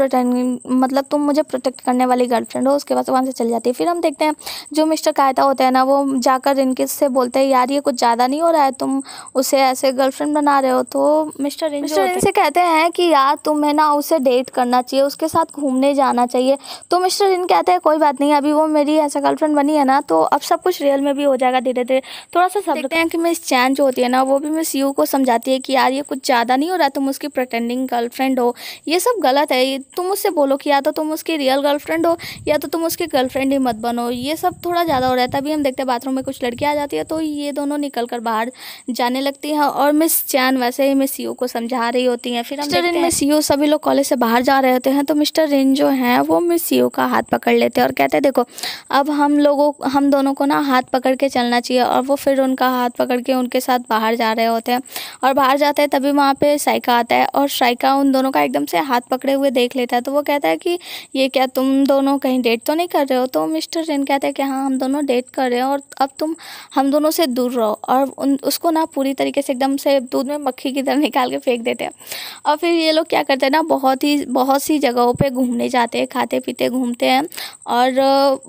तुम मुझे प्रोटेक्ट करने वाली गर्लफ्रेंड हो। उसके बाद वहाँ से चली जाती है। फिर हम देखते हैं जो मिस्टर कायता होते हैं ना वो जाकर इनके से बोलते हैं यार ये कुछ ज़्यादा नहीं हो रहा है, तुम उसे ऐसे गर्लफ्रेंड बना रहे हो। तो मिस्टर रिन से कहते हैं कि यार तुम्हें ना उसे डेट करना चाहिए, उसके साथ घूमने जाना चाहिए। तो मिस्टर रिन कहते हैं कोई बात नहीं, अभी वो मेरी ऐसा गर्लफ्रेंड बनी है ना तो अब सब कुछ रियल में भी हो जाएगा धीरे धीरे, थोड़ा सा सब्र। देखते हैं कि मिस चैन जो होती है ना वो भी मिस यू को समझाती है कि यार ये कुछ ज़्यादा नहीं हो रहा, तुम उसकी प्रिटेंडिंग गर्लफ्रेंड हो, ये सब गलत है। तुम उससे बोलो कि या तो तुम उसकी रियल गर्लफ्रेंड हो या तो तुम उसकी गर्लफ्रेंड ही मत बनो, ये सब थोड़ा ज़्यादा हो रहा है। तभी हम देखते हैं बाथरूम में कुछ लड़कियाँ आ जाती है तो ये दोनों निकल कर बाहर जाने लगती है और मिस चैन वैसे ही मिस यू को समझा रही होती हैं। फिर हम देखते हैं मिस यू सभी लोग कॉलेज से बाहर जा रहे होते हैं तो मिस्टर रिन जो है वो मिस यू का हाथ पकड़ लेते हैं और कहते हैं देखो अब हम दोनों को ना हाथ पकड़ के चलना चाहिए। और वो फिर उनका हाथ पकड़ के उनके साथ बाहर जा रहे होते हैं और बाहर जाते हैं तभी वहाँ पे साइका आता है और साइका उन दोनों का एकदम से हाथ पकड़े हुए देख लेता है। तो वो कहता है कि ये क्या तुम दोनों कहीं डेट तो नहीं कर रहे हो। तो मिस्टर रिन कहते हैं कि हाँ हम दोनों डेट कर रहे हैं और अब तुम हम दोनों से दूर रहो। और उसको ना पूरी तरीके से एकदम से दूध में मक्खी की तरह निकाल के फेंक देते हैं। और फिर ये लोग क्या करते हैं ना बहुत सी जगहों पे घूमने जाते हैं, खाते पीते घूमते हैं और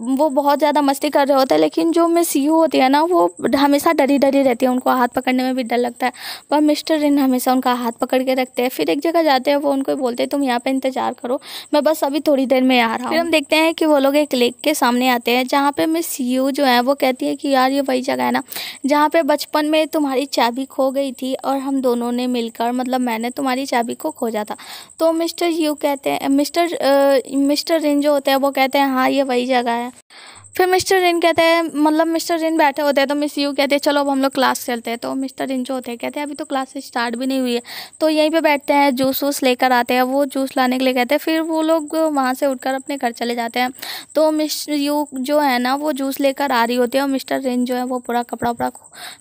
वो बहुत ज़्यादा मस्ती कर रहे होते हैं। लेकिन जो मिस यू होती है ना वो हमेशा डरी रहती है, उनको हाथ पकड़ने में भी डर लगता है, पर मिस्टर रिन हमेशा उनका हाथ पकड़ के रखते हैं। फिर एक जगह जाते हैं, वो उनको बोलते हैं तुम यहाँ पे इंतज़ार करो, मैं बस अभी थोड़ी देर में आ रहा हूँ। फिर हम देखते हैं कि वो लोग एक लेक के सामने आते हैं जहाँ पे मिस यू जो है वो कहती है कि यार ये वही जगह है ना जहाँ पे बचपन में तुम्हारी चाबी खो गई थी और हम दोनों ने मिलकर मैंने तुम्हारी चाबी को खोजा था। तो मिस्टर यू कहते हैं मिस्टर रिन जो होते हैं वो कहते हैं हाँ ये वही जगह है। फिर मिस्टर रिन कहते हैं, मतलब मिस्टर रिन बैठे होते हैं तो मिस यू कहते हैं चलो अब हम लोग क्लास चलते हैं। तो मिस्टर रिन जो होते हैं कहते हैं अभी तो क्लास स्टार्ट भी नहीं हुई है। तो यहीं पे बैठते हैं, जूस वूस लेकर आते हैं, वो जूस लाने के लिए कहते हैं। फिर वो लोग वहाँ से उठकर अपने घर चले जाते हैं। तो मिस यू जो है ना वो जूस लेकर आ रही होती है और मिस्टर रिन जो है वो पूरा कपड़ा वपड़ा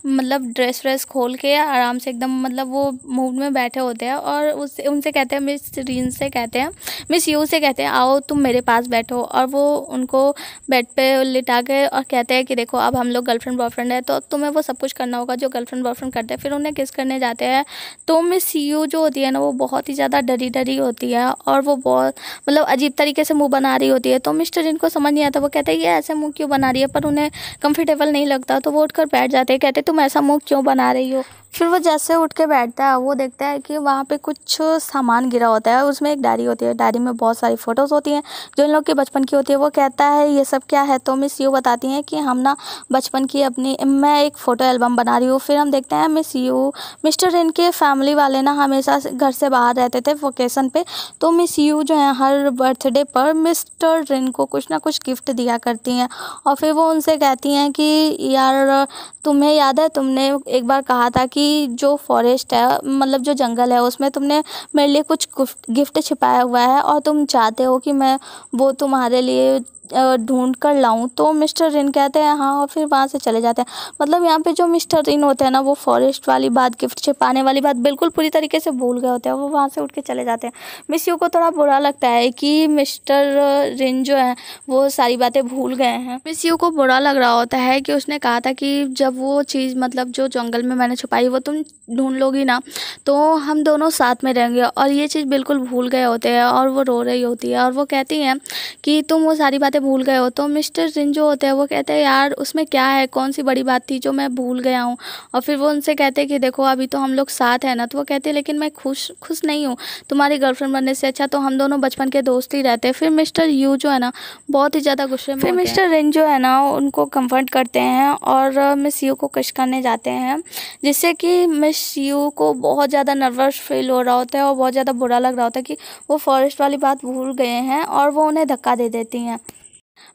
मतलब ड्रेस व्रेस खोल के आराम से एकदम मतलब वो मूड में बैठे होते हैं। और उससे उनसे कहते हैं, मिस रिन से कहते हैं, मिस यू से कहते हैं आओ तुम मेरे पास बैठो। और वो उनको बेड पे लिटा के और कहते हैं कि देखो अब हम लोग गर्लफ्रेंड बॉयफ्रेंड है तो तुम्हें वो सब कुछ करना होगा जो गर्लफ्रेंड बॉयफ्रेंड करते हैं। फिर उन्हें किस करने जाते हैं। तो मिस यू जो होती है ना वो बहुत ही ज़्यादा डरी डरी होती है और वो बहुत मतलब अजीब तरीके से मुंह बना रही होती है। तो मिस्टर इनको समझ नहीं आता, वो कहते हैं ये ऐसे मुंह क्यों बना रही है, पर उन्हें कंफर्टेबल नहीं लगता। तो वो उठकर बैठ जाते हैं, कहते तुम ऐसा मुंह क्यों बना रही हो। फिर वो जैसे उठ के बैठता है वो देखता है कि वहाँ पे कुछ सामान गिरा होता है, उसमें एक डायरी होती है, डायरी में बहुत सारी फ़ोटोज़ होती हैं जो इन लोग के बचपन की होती है। वो कहता है ये सब क्या है। तो मिस यू बताती हैं कि हम ना बचपन की अपनी मैं एक फ़ोटो एल्बम बना रही हूँ। फिर हम देखते हैं मिस यू मिस्टर रिन के फैमिली वाले ना हमेशा घर से बाहर रहते थे वेकेशन पे। तो मिस यू जो है हर बर्थडे पर मिस्टर रिन को कुछ ना कुछ गिफ्ट दिया करती हैं। और फिर वो उनसे कहती हैं कि यार तुम्हें याद है तुमने एक बार कहा था कि जो फॉरेस्ट है मतलब जो जंगल है उसमें तुमने मेरे लिए कुछ गिफ्ट छिपाया हुआ है और तुम चाहते हो कि मैं वो तुम्हारे लिए ढूंढ कर लाऊं। तो मिस्टर रिन कहते हैं हाँ, और फिर वहाँ से चले जाते हैं। मतलब यहाँ पे जो मिस्टर रिन होते हैं ना वो फॉरेस्ट वाली बात, गिफ्ट छिपाने वाली बात बिल्कुल पूरी तरीके से भूल गए होते हैं। वो वहाँ से उठ के चले जाते हैं। मिस यू को थोड़ा बुरा लगता है कि मिस्टर रिन जो है वो सारी बातें भूल गए हैं। मिस यू को बुरा लग रहा होता है कि उसने कहा था कि जब वो चीज़ मतलब जो जंगल में मैंने छुपाई वो तुम ढूंढ लोगी ना तो हम दोनों साथ में रहेंगे, और ये चीज़ बिल्कुल भूल गए होते हैं। और वो रो रही होती है और वो कहती हैं कि तुम वो सारी बातें भूल गए हो। तो मिस्टर रिन जो होते हैं वो कहते हैं यार उसमें क्या है, कौन सी बड़ी बात थी जो मैं भूल गया हूँ। और फिर वो उनसे कहते हैं कि देखो अभी तो हम लोग साथ हैं ना। तो वो कहते हैं लेकिन मैं खुश नहीं हूँ, तुम्हारी गर्लफ्रेंड बनने से अच्छा तो हम दोनों बचपन के दोस्त ही रहते हैं। फिर मिस्टर यू जो है ना बहुत ही ज़्यादा गुस्से में फिर मिस्टर रिन जो है ना उनको कंफर्ट करते हैं और मिस यू को किस करने जाते हैं, जिससे कि मिस यू को बहुत ज़्यादा नर्वस फील हो रहा होता है और बहुत ज़्यादा बुरा लग रहा होता है कि वो फॉरेस्ट वाली बात भूल गए हैं और वो उन्हें धक्का दे देती हैं।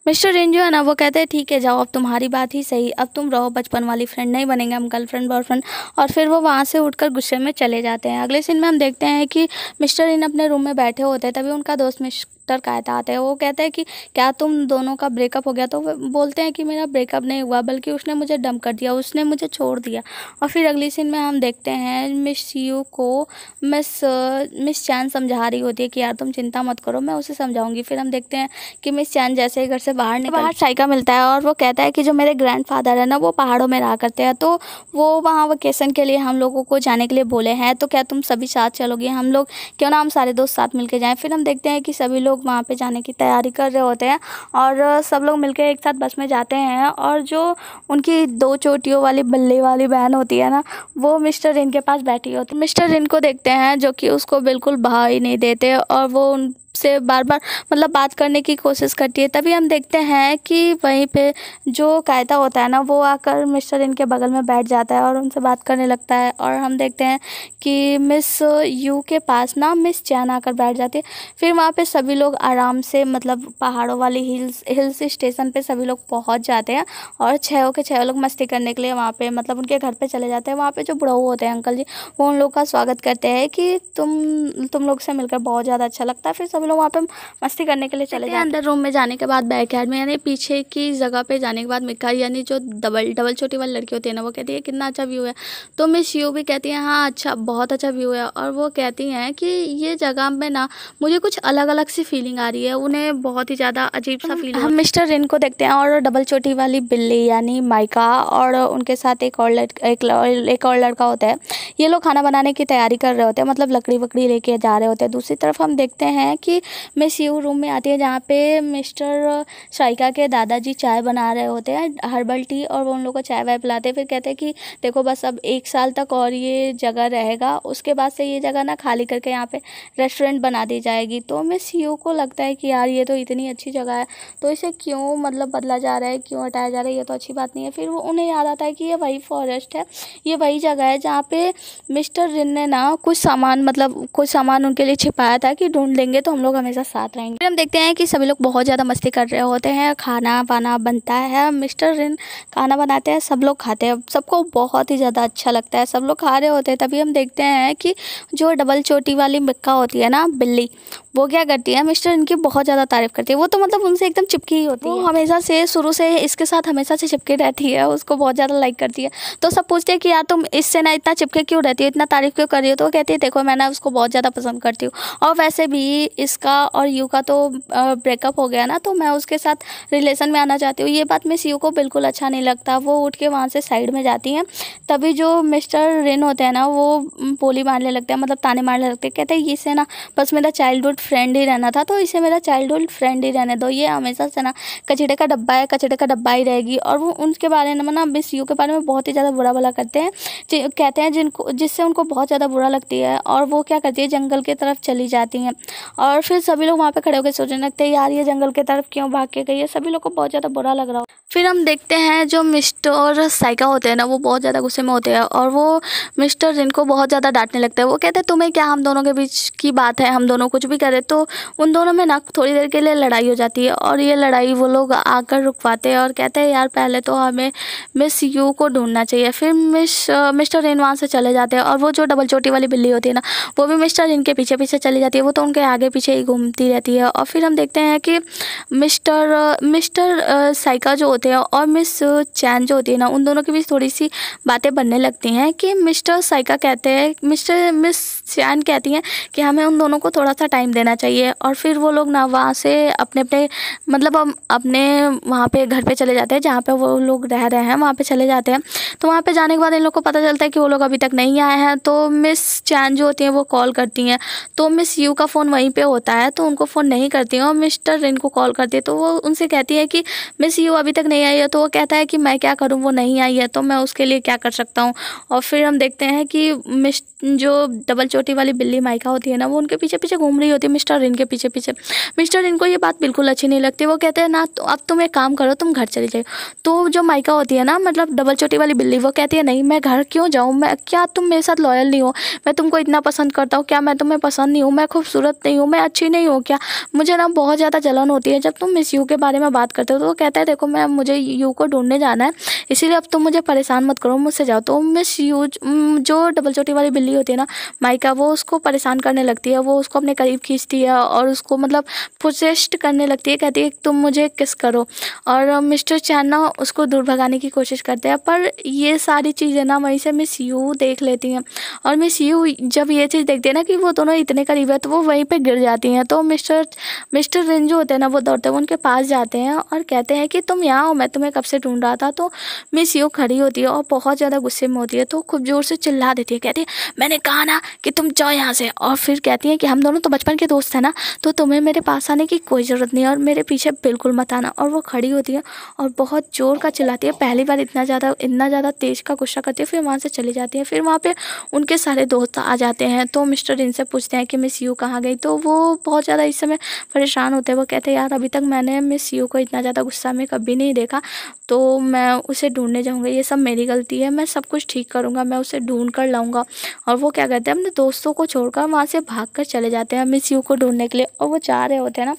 मिस्टर रिन जो है ना वो कहते हैं ठीक है जाओ अब तुम्हारी बात ही सही, अब तुम रहो बचपन वाली फ्रेंड नहीं बनेंगे हम गर्लफ्रेंड बॉयफ्रेंड। और फिर वो वहाँ से उठकर गुस्से में चले जाते हैं। अगले सीन में हम देखते हैं कि मिस्टर रिन अपने रूम में बैठे होते हैं, तभी उनका दोस्त मिस्टर कायता आते हैं। वो कहते हैं कि क्या तुम दोनों का ब्रेकअप हो गया। तो वो बोलते हैं कि मेरा ब्रेकअप नहीं हुआ बल्कि उसने मुझे डंप कर दिया, उसने मुझे छोड़ दिया। और फिर अगली सीन में हम देखते हैं मिस यू को मिस चैन समझा रही होती है कि यार तुम चिंता मत करो मैं उसे समझाऊंगी। फिर हम देखते हैं कि मिस चैन जैसे ही घर से बाहर शाइका मिलता है और वो कहता है कि जो मेरे ग्रैंडफादर है ना वो पहाड़ों में रहा करते हैं, तो वो वहाँ वेकेशन के लिए हम लोगों को जाने के लिए बोले हैं, तो क्या तुम सभी साथ चलोगे, हम लोग क्यों ना हम सारे दोस्त साथ मिलके जाएं। फिर हम देखते हैं कि सभी लोग वहाँ पे जाने की तैयारी कर रहे होते हैं और सब लोग मिलकर एक साथ बस में जाते हैं। और जो उनकी 2 चोटियों वाली बल्ले वाली बहन होती है ना वो मिस्टर रिन के पास बैठी होती है। मिस्टर रिन को देखते हैं जो कि उसको बिल्कुल बहा ही नहीं देते और वो से बार बार मतलब बात करने की कोशिश करती है। तभी हम देखते हैं कि वहीं पे जो कायदा होता है ना वो आकर मिस्टर इनके बगल में बैठ जाता है और उनसे बात करने लगता है। और हम देखते हैं कि मिस यू के पास ना मिस चैन आकर बैठ जाती है। फिर वहाँ पे सभी लोग आराम से मतलब पहाड़ों वाली हिल्स स्टेशन पे सभी लोग पहुँच जाते हैं और 6 के 6 लोग मस्ती करने के लिए वहाँ पे मतलब उनके घर पे चले जाते हैं। वहाँ पे जो बुढ़ऊ होते हैं अंकल जी वो उन लोग का स्वागत करते हैं कि तुम लोग से मिलकर बहुत ज़्यादा अच्छा लगता है। फिर सभी लोग वहाँ पे मस्ती करने के लिए चले जाते हैं। अंदर रूम में जाने के बाद बैकयार्ड में यानी पीछे की जगह पे जाने के बाद मिका यानी जो डबल छोटी वाली लड़की होती है ना वो कहती है कितना अच्छा व्यू है। तो मिस यू भी कहती है हाँ अच्छा बहुत अच्छा व्यू है। और वो कहती हैं कि ये जगह में ना मुझे कुछ अलग अलग सी फीलिंग आ रही है, उन्हें बहुत ही ज़्यादा अजीब सा फील। हम मिस्टर रिन को देखते हैं और डबल छोटी वाली बिल्ली यानी माइका और उनके साथ एक और लड़का होता है। ये लोग खाना बनाने की तैयारी कर रहे होते हैं, मतलब लकड़ी वकड़ी लेके जा रहे होते हैं। दूसरी तरफ हम देखते हैं कि मिस यू रूम में आती है जहाँ पे मिस्टर शाइका के दादाजी चाय बना रहे होते हैं हर्बल टी, और वो उन लोगों को चाय वाय पिलाते हैं। फिर कहते हैं कि देखो बस अब 1 साल तक और ये जगह रहेगा, उसके बाद से ये जगह ना खाली करके यहाँ पे रेस्टोरेंट बना दी जाएगी। तो मिस यू को लगता है कि यार ये तो इतनी अच्छी जगह है तो इसे क्यों मतलब बदला जा रहा है, क्यों हटाया जा रहा है, ये तो अच्छी बात नहीं है। फिर वो उन्हें याद आता है कि ये वही फॉरेस्ट है, ये वही जगह है जहाँ पे मिस्टर रिन ने ना कुछ सामान मतलब कुछ सामान उनके लिए छिपाया था कि ढूंढ लेंगे तो हम हम लोग हमेशा साथ रहेंगे। फिर हम देखते हैं कि सभी लोग बहुत ज़्यादा मस्ती कर रहे होते हैं, खाना वाना बनता है, मिस्टर रिन खाना बनाते हैं, सब लोग खाते हैं, सबको बहुत ही ज़्यादा अच्छा लगता है, सब लोग खा रहे होते हैं। तभी हम देखते हैं कि जो डबल चोटी वाली मिक्का होती है ना, बिल्ली, वो क्या करती है, मिस्टर इनकी बहुत ज़्यादा तारीफ़ करती है। वो तो मतलब उनसे एकदम चिपकी ही होती है, वो हमेशा से शुरू से इसके साथ हमेशा से चिपकी रहती है, उसको बहुत ज़्यादा लाइक करती है। तो सब पूछते हैं कि यार तुम इससे ना इतना चिपके क्यों रहती है, इतना तारीफ़ क्यों कर रही हो। तो वो कहती है देखो मैं ना उसको बहुत ज़्यादा पसंद करती हूँ, और वैसे भी इसका और यू का तो ब्रेकअप हो गया ना, तो मैं उसके साथ रिलेशन में आना चाहती हूँ। ये बात मिस यू को बिल्कुल अच्छा नहीं लगता। वो उठ के वहाँ से साइड में जाती हैं। तभी जो मिस्टर रिन होते हैं ना, वो बोली मारने लगते हैं, मतलब ताने मारने लगते हैं। कहते हैं इसे ना बस मेरा चाइल्डहुड फ्रेंड ही रहना था, तो इसे मेरा चाइल्डहुड फ्रेंड ही रहने दो, ये हमेशा से ना कचड़े का डब्बा है, कचड़े का डब्बा ही रहेगी। और वो उनके बारे में ना मिस यू के बारे में बहुत ही ज़्यादा बुरा भला करते हैं, कहते हैं जिससे उनको बहुत ज़्यादा बुरा लगती है। और वो क्या करती है, जंगल की तरफ चली जाती हैं। और फिर सभी लोग वहाँ पे खड़े होकर सोचने लगते हैं यार ये जंगल की तरफ क्यों भाग के गई है, सभी लोग को बहुत ज़्यादा बुरा लग रहा हो। फिर हम देखते हैं जो मिस्टर साइका होते हैं ना, वो बहुत ज़्यादा गुस्से में होते हैं, और वो मिस्टर रिन को बहुत ज़्यादा डांटने लगते हैं। वो कहते हैं तुम्हें क्या, हम दोनों के बीच की बात है, हम दोनों कुछ भी करें। तो उन दोनों में ना थोड़ी देर के लिए लड़ाई हो जाती है, और ये लड़ाई वो लोग आकर रुकवाते हैं और कहते हैं यार पहले तो हमें मिस यू को ढूंढना चाहिए। फिर मिस्टर रिन वहाँ से चले जाते हैं, और वो जो डबल चोटी वाली बिल्ली होती है ना, वो भी मिस्टर रिन के पीछे पीछे चली जाती है, वो तो उनके आगे पीछे ही घूमती रहती है। और फिर हम देखते हैं कि मिस्टर साइका जो होते हैं और मिस चैन जो होती है ना, उन दोनों के बीच थोड़ी सी बातें बनने लगती हैं कि मिस्टर साइका कहते हैं, मिस चैन कहती हैं कि हमें उन दोनों को थोड़ा सा टाइम देना चाहिए। और फिर वो लोग ना वहाँ से अपने अपने मतलब अपने वहाँ पे घर पे चले जाते हैं, जहाँ पे वो लोग रह रहे हैं वहाँ पे चले जाते हैं। तो वहाँ पे जाने के बाद इन लोग को पता चलता है कि वो लोग अभी तक नहीं आए हैं। तो मिस चैन जो होती हैं वो कॉल करती हैं, तो मिस यू का फ़ोन वहीं पे होता है, तो उनको फ़ोन नहीं करती हैं, और मिस्टर रिन को कॉल करती है। तो वो उनसे कहती है कि मिस यू अभी तक नहीं आई है। तो वो कहता है कि मैं क्या करूँ, वो नहीं आई है तो मैं उसके लिए क्या कर सकता हूँ। और फिर हम देखते हैं कि जो डबल चोटी वाली बिल्ली माइका होती है ना, वो उनके पीछे पीछे घूम रही होती है, मिस्टर रिन के पीछे पीछे। मिस्टर रिन को ये बात बिल्कुल अच्छी नहीं लगती। वो कहते हैं ना तो अब तुम एक काम करो, तुम घर चली जाओ। तो जो माइका होती है ना, मतलब डबल चोटी वाली बिल्ली, वो कहती है नहीं मैं घर क्यों जाऊँ, मैं क्या तुम मेरे साथ लॉयल नहीं हो, मैं तुमको इतना पसंद करता हूँ, क्या मैं तुम्हें पसंद नहीं हूँ, मैं खूबसूरत नहीं हूँ, मैं अच्छी नहीं हूँ क्या, मुझे ना बहुत ज़्यादा जलन होती है जब तुम मिस यू के बारे में बात करते हो। तो वो कहता है देखो मुझे यू को ढूंढने जाना है, इसीलिए अब तुम मुझे परेशान मत करो, मुझसे जाओ। तो मिस यू जो डबल चोटी वाली बिल्ली होती है ना माइका, वो उसको परेशान करने लगती है, वो उसको अपने करीब खींचती है और उसको मतलब पोजेस्ट करने लगती है, कहती है तुम मुझे किस करो। और मिस्टर चैन ना उसको दूर भगाने की कोशिश करते हैं, पर ये सारी चीज़ें ना वहीं से मिस यू देख लेती हैं। और मिस यू जब ये चीज़ देखती है ना कि वो दोनों इतने करीब है, तो वो वहीं पे गिर जाती हैं। तो मिस्टर रिन जो होते हैं ना, वो दौड़ते हुए उनके पास जाते हैं और कहते हैं कि तुम यहाँ हो, मैं तुम्हें कब से ढूंढ रहा था। तो मिस यू खड़ी होती है और बहुत ज़्यादा गुस्से में होती है, तो खूब ज़ोर से चिल्ला देती है, कहती है मैंने कहा ना कि तुम जाओ यहाँ से। और फिर कहती है कि हम दोनों तो बचपन के दोस्त हैं ना, तो तुम्हें मेरे पास आने की कोई ज़रूरत नहीं है और मेरे पीछे बिल्कुल मत आना। और वो खड़ी होती है और बहुत ज़ोर का चिल्लाती है, पहली बार इतना ज़्यादा तेज़ का गुस्सा करती है। फिर वहाँ से चली जाती है। फिर वहाँ पे उनके सारे दोस्त आ जाते हैं, तो मिस्टर रिन से पूछते हैं कि मिस यू कहाँ गई। तो वो बहुत ज़्यादा इस समय परेशान होते हैं। वो कहते हैं यार अभी तक मैंने मिस यू को इतना ज़्यादा गुस्सा में कभी नहीं देखा, तो मैं उसे ढूंढने जाऊँगा, ये सब मेरी गलती है, मैं सब कुछ ठीक करूँगा, मैं उसे ढूंढ कर लाऊँगा। और वो क्या कहते हैं, अपने दोस्तों को छोड़कर वहाँ से भाग कर चले जाते हैं मिस यू को ढूंढने के लिए। और वो जा रहे होते हैं ना,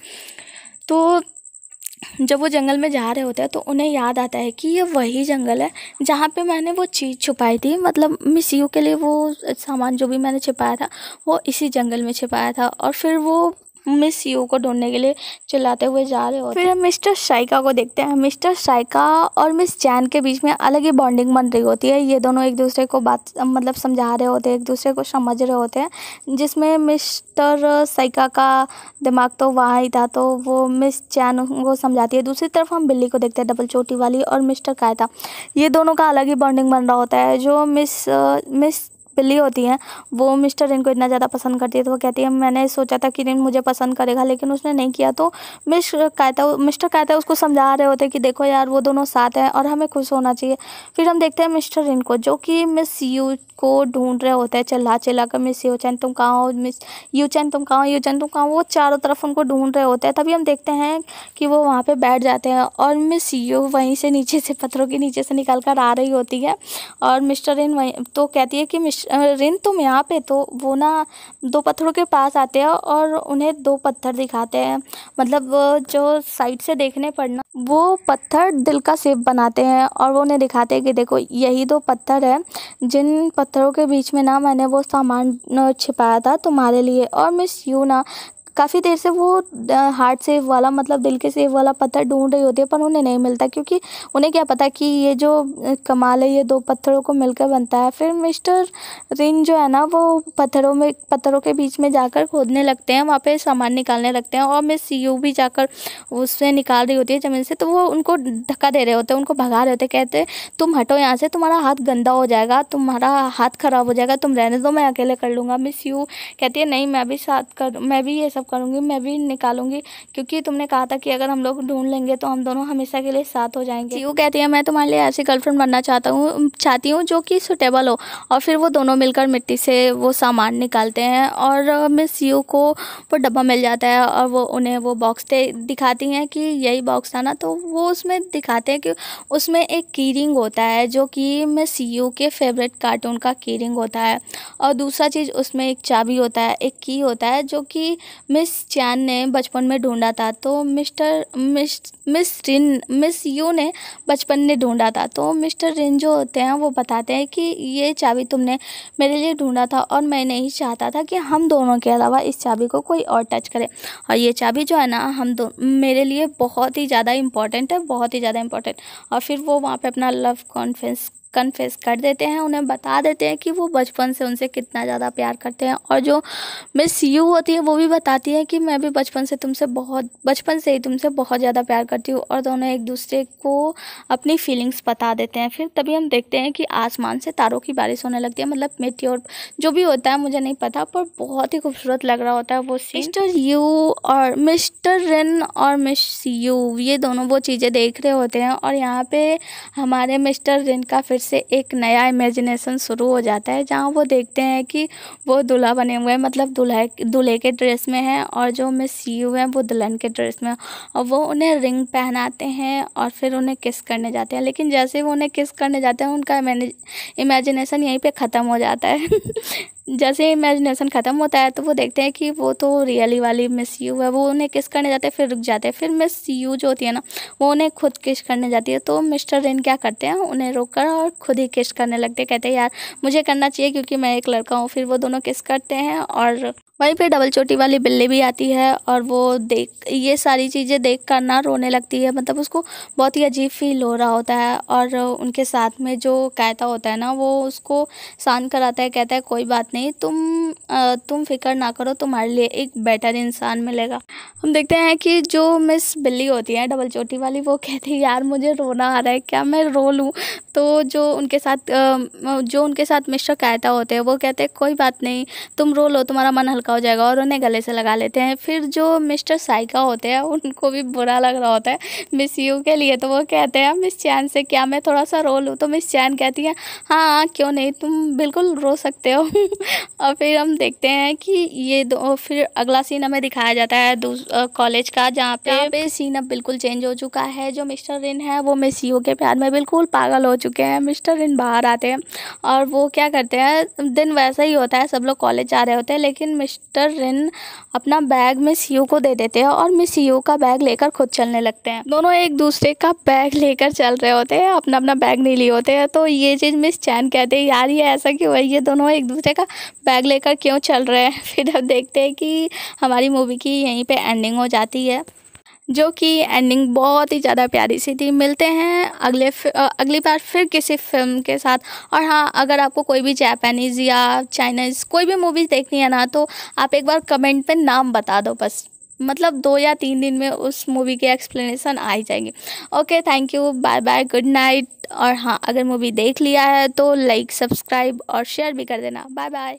तो जब वो जंगल में जा रहे होते हैं तो उन्हें याद आता है कि ये वही जंगल है जहाँ पे मैंने वो चीज़ छुपाई थी, मतलब मिस यू के लिए वो सामान जो भी मैंने छिपाया था वो इसी जंगल में छिपाया था। और फिर वो मिस यू को ढूंढने के लिए चिल्लाते हुए जा रहे होते हैं। फिर हम मिस्टर साइका को देखते हैं। मिस्टर साइका और मिस चैन के बीच में अलग ही बॉन्डिंग बन रही होती है। ये दोनों एक दूसरे को बात मतलब समझा रहे होते हैं, एक दूसरे को समझ रहे होते हैं, जिसमें मिस्टर साइका का दिमाग तो वहाँ ही था, तो वो मिस चैन को समझाती है। दूसरी तरफ हम बिल्ली को देखते हैं, डबल चोटी वाली, और मिस्टर कायता, ये दोनों का अलग ही बॉन्डिंग बन रहा होता है। जो मिस बिल्ली होती हैं वो मिस्टर रिन को इतना ज़्यादा पसंद करती है, तो वो कहती है मैंने सोचा था कि रिन मुझे पसंद करेगा लेकिन उसने नहीं किया। तो मिस्टर कायता उसको समझा रहे होते हैं कि देखो यार वो दोनों साथ हैं और हमें खुश होना चाहिए। फिर हम देखते हैं मिस्टर रिन को, जो कि मिस यू को ढूंढ रहे होते हैं, चिल्ला कर मिस यू चैन तुम कहाँ हो, मिस यू चैन तुम कहाँ हो, यू चैन तुम कहाँ हो। वो चारों तरफ उनको ढूंढ रहे होते हैं। तभी हम देखते हैं कि वो वहाँ पे बैठ जाते हैं और मिस यू वहीं से नीचे से पत्थरों के नीचे से निकल कर आ रही होती है। और मिस्टर रिन वहीं तो कहती है कि मिस्टर रिन तुम यहाँ पे, तो वो ना दो पत्थरों के पास आते हैं और उन्हें दो पत्थर दिखाते हैं। मतलब जो साइड से देखने पर ना वो पत्थर दिल का शेप बनाते हैं और वो उन्हें दिखाते हैं कि देखो यही दो पत्थर है जिन पत्थरों के बीच में ना मैंने वो सामान छिपाया था तुम्हारे लिए। और मिस यू ना काफ़ी देर से वो हार्ट शेप वाला, मतलब दिल के शेप वाला पत्थर ढूंढ रही होती है, पर उन्हें नहीं मिलता क्योंकि उन्हें क्या पता कि ये जो कमाल है ये दो पत्थरों को मिलकर बनता है। फिर मिस्टर रिन जो है ना वो पत्थरों के बीच में जाकर खोदने लगते हैं, वहाँ पे सामान निकालने लगते हैं और मिस यू भी जाकर उससे निकाल रही होती है ज़मीन से। तो वो उनको धक्का दे रहे होते हैं, उनको भगा रहे होते हैं, कहते हैं तुम हटो यहाँ से, तुम्हारा हाथ गंदा हो जाएगा, तुम्हारा हाथ खराब हो जाएगा, तुम रहने दो, मैं अकेले कर लूँगा। मिस यू कहती है नहीं, मैं भी ये सब करूँगी, मैं भी निकालूंगी, क्योंकि तुमने कहा था कि अगर हम लोग ढूंढ लेंगे तो हम दोनों हमेशा के लिए साथ हो जाएंगे। यू कहती है मैं तुम्हारे लिए ऐसी गर्लफ्रेंड बनना चाहती हूँ जो कि सुटेबल हो। और फिर वो दोनों मिलकर मिट्टी से वो सामान निकालते हैं और मिस यू को वो डब्बा मिल जाता है और वो उन्हें वो बॉक्स दिखाती हैं कि यही बॉक्स था ना। तो वो उसमें दिखाते हैं कि उसमें एक की रिंग होता है जो कि मिस यू के फेवरेट कार्टून का की रिंग होता है। और दूसरा चीज़ उसमें एक चाबी होता है, एक की होता है जो कि मिस चैन ने बचपन में ढूंढा था। तो मिस यू ने बचपन में ढूंढा था। तो मिस्टर रिन जो होते हैं वो बताते हैं कि ये चाबी तुमने मेरे लिए ढूंढा था और मैं नहीं चाहता था कि हम दोनों के अलावा इस चाबी को कोई और टच करे। और ये चाबी जो है ना मेरे लिए बहुत ही ज़्यादा इम्पॉर्टेंट है, बहुत ही ज़्यादा इम्पॉर्टेंट। और फिर वो वहाँ पे अपना लव कन्फेस कर देते हैं, उन्हें बता देते हैं कि वो बचपन से उनसे कितना ज़्यादा प्यार करते हैं। और जो मिस यू होती है वो भी बताती है कि मैं भी बचपन से ही तुमसे बहुत ज़्यादा प्यार करती हूँ। और दोनों एक दूसरे को अपनी फीलिंग्स बता देते हैं। फिर तभी हम देखते हैं कि आसमान से तारों की बारिश होने लगती है, मतलब मेटियोर जो भी होता है मुझे नहीं पता, पर बहुत ही खूबसूरत लग रहा होता है वो सीन। मिस्टर रिन और मिस यू ये दोनों वो चीज़ें देख रहे होते हैं और यहाँ पे हमारे मिस्टर रिन का फिर से एक नया इमेजिनेशन शुरू हो जाता है, जहाँ वो देखते हैं कि वो दूल्हा बने हुए हैं, मतलब दूल्हे के ड्रेस में है और जो मिस यू है वो दुल्हन के ड्रेस में है। और वो उन्हें रिंग पहनाते हैं और फिर उन्हें किस करने जाते हैं। लेकिन जैसे ही वो उन्हें किस करने जाते हैं उनका इमेजिनेशन यहीं पे ख़त्म हो जाता है। जैसे इमेजिनेशन ख़त्म होता है तो वो देखते हैं कि वो तो रियली वाली मिस यू है। वो उन्हें किस करने जाते हैं, फिर रुक जाते हैं। फिर मिस यू जो होती है ना वो उन्हें खुद किस करने जाती है। तो मिस्टर रिन क्या करते हैं, उन्हें रोककर और खुद ही किस करने लगते हैं। कहते हैं यार मुझे करना चाहिए क्योंकि मैं एक लड़का हूँ। फिर वो दोनों किस करते हैं और वहीं पे डबल चोटी वाली बिल्ली भी आती है और वो ये सारी चीज़ें देख कर ना रोने लगती है। मतलब उसको बहुत ही अजीब फील हो रहा होता है। और उनके साथ में जो कायता होता है ना वो उसको शांत कराता है, कहता है कोई बात नहीं, तुम फिक्र ना करो, तुम्हारे लिए एक बेटर इंसान मिलेगा। हम देखते हैं कि जो मिस बिल्ली होती है डबल चोटी वाली वो कहती है यार मुझे रोना आ रहा है, क्या मैं रो लूँ। तो जो उनके साथ मिस्टर कायता होते हैं वो कहते हैं कोई बात नहीं, तुम रो लो, तुम्हारा मन हल्का हो जाएगा, और उन्हें गले से लगा लेते हैं। फिर जो मिस्टर साइका होते हैं उनको भी बुरा लग रहा होता है मिस यू के लिए। तो वो कहते हैं मिस चैन से क्या मैं थोड़ा सा रो लूँ। तो मिस चैन कहती है हाँ क्यों नहीं, तुम बिल्कुल रो सकते हो। और फिर हम देखते हैं कि फिर अगला सीन हमें दिखाया जाता है कॉलेज का, जहाँ पे सीन अब बिल्कुल चेंज हो चुका है। जो मिस्टर रिन है वो मिस यू के प्यार में बिल्कुल पागल हो चुके हैं। मिस्टर रिन बाहर आते हैं और वो क्या करते हैं, दिन वैसा ही होता है, सब लोग कॉलेज जा रहे होते हैं, लेकिन मिस्टर रिन अपना बैग मिस यू को दे देते हैं और मिस यू का बैग लेकर खुद चलने लगते हैं। दोनों एक दूसरे का बैग लेकर चल रहे होते हैं, अपना अपना बैग नहीं लिए होते हैं। तो ये चीज़ मिस चैन कहते हैं यार ये ऐसा क्यों है, ये दोनों एक दूसरे का बैग लेकर क्यों चल रहे हैं। फिर अब देखते हैं कि हमारी मूवी की यहीं पे एंडिंग हो जाती है, जो कि एंडिंग बहुत ही ज़्यादा प्यारी सी थी। मिलते हैं अगली बार फिर किसी फिल्म के साथ। और हाँ, अगर आपको कोई भी जापानीज़ या चाइनीज़ कोई भी मूवी देखनी है ना तो आप एक बार कमेंट पे नाम बता दो बस, मतलब 2 या 3 दिन में उस मूवी की एक्सप्लेनेशन आ ही जाएगी। Okay, thank you, bye bye, good night. और हाँ, अगर मूवी देख लिया है तो लाइक, सब्सक्राइब और शेयर भी कर देना। Bye bye.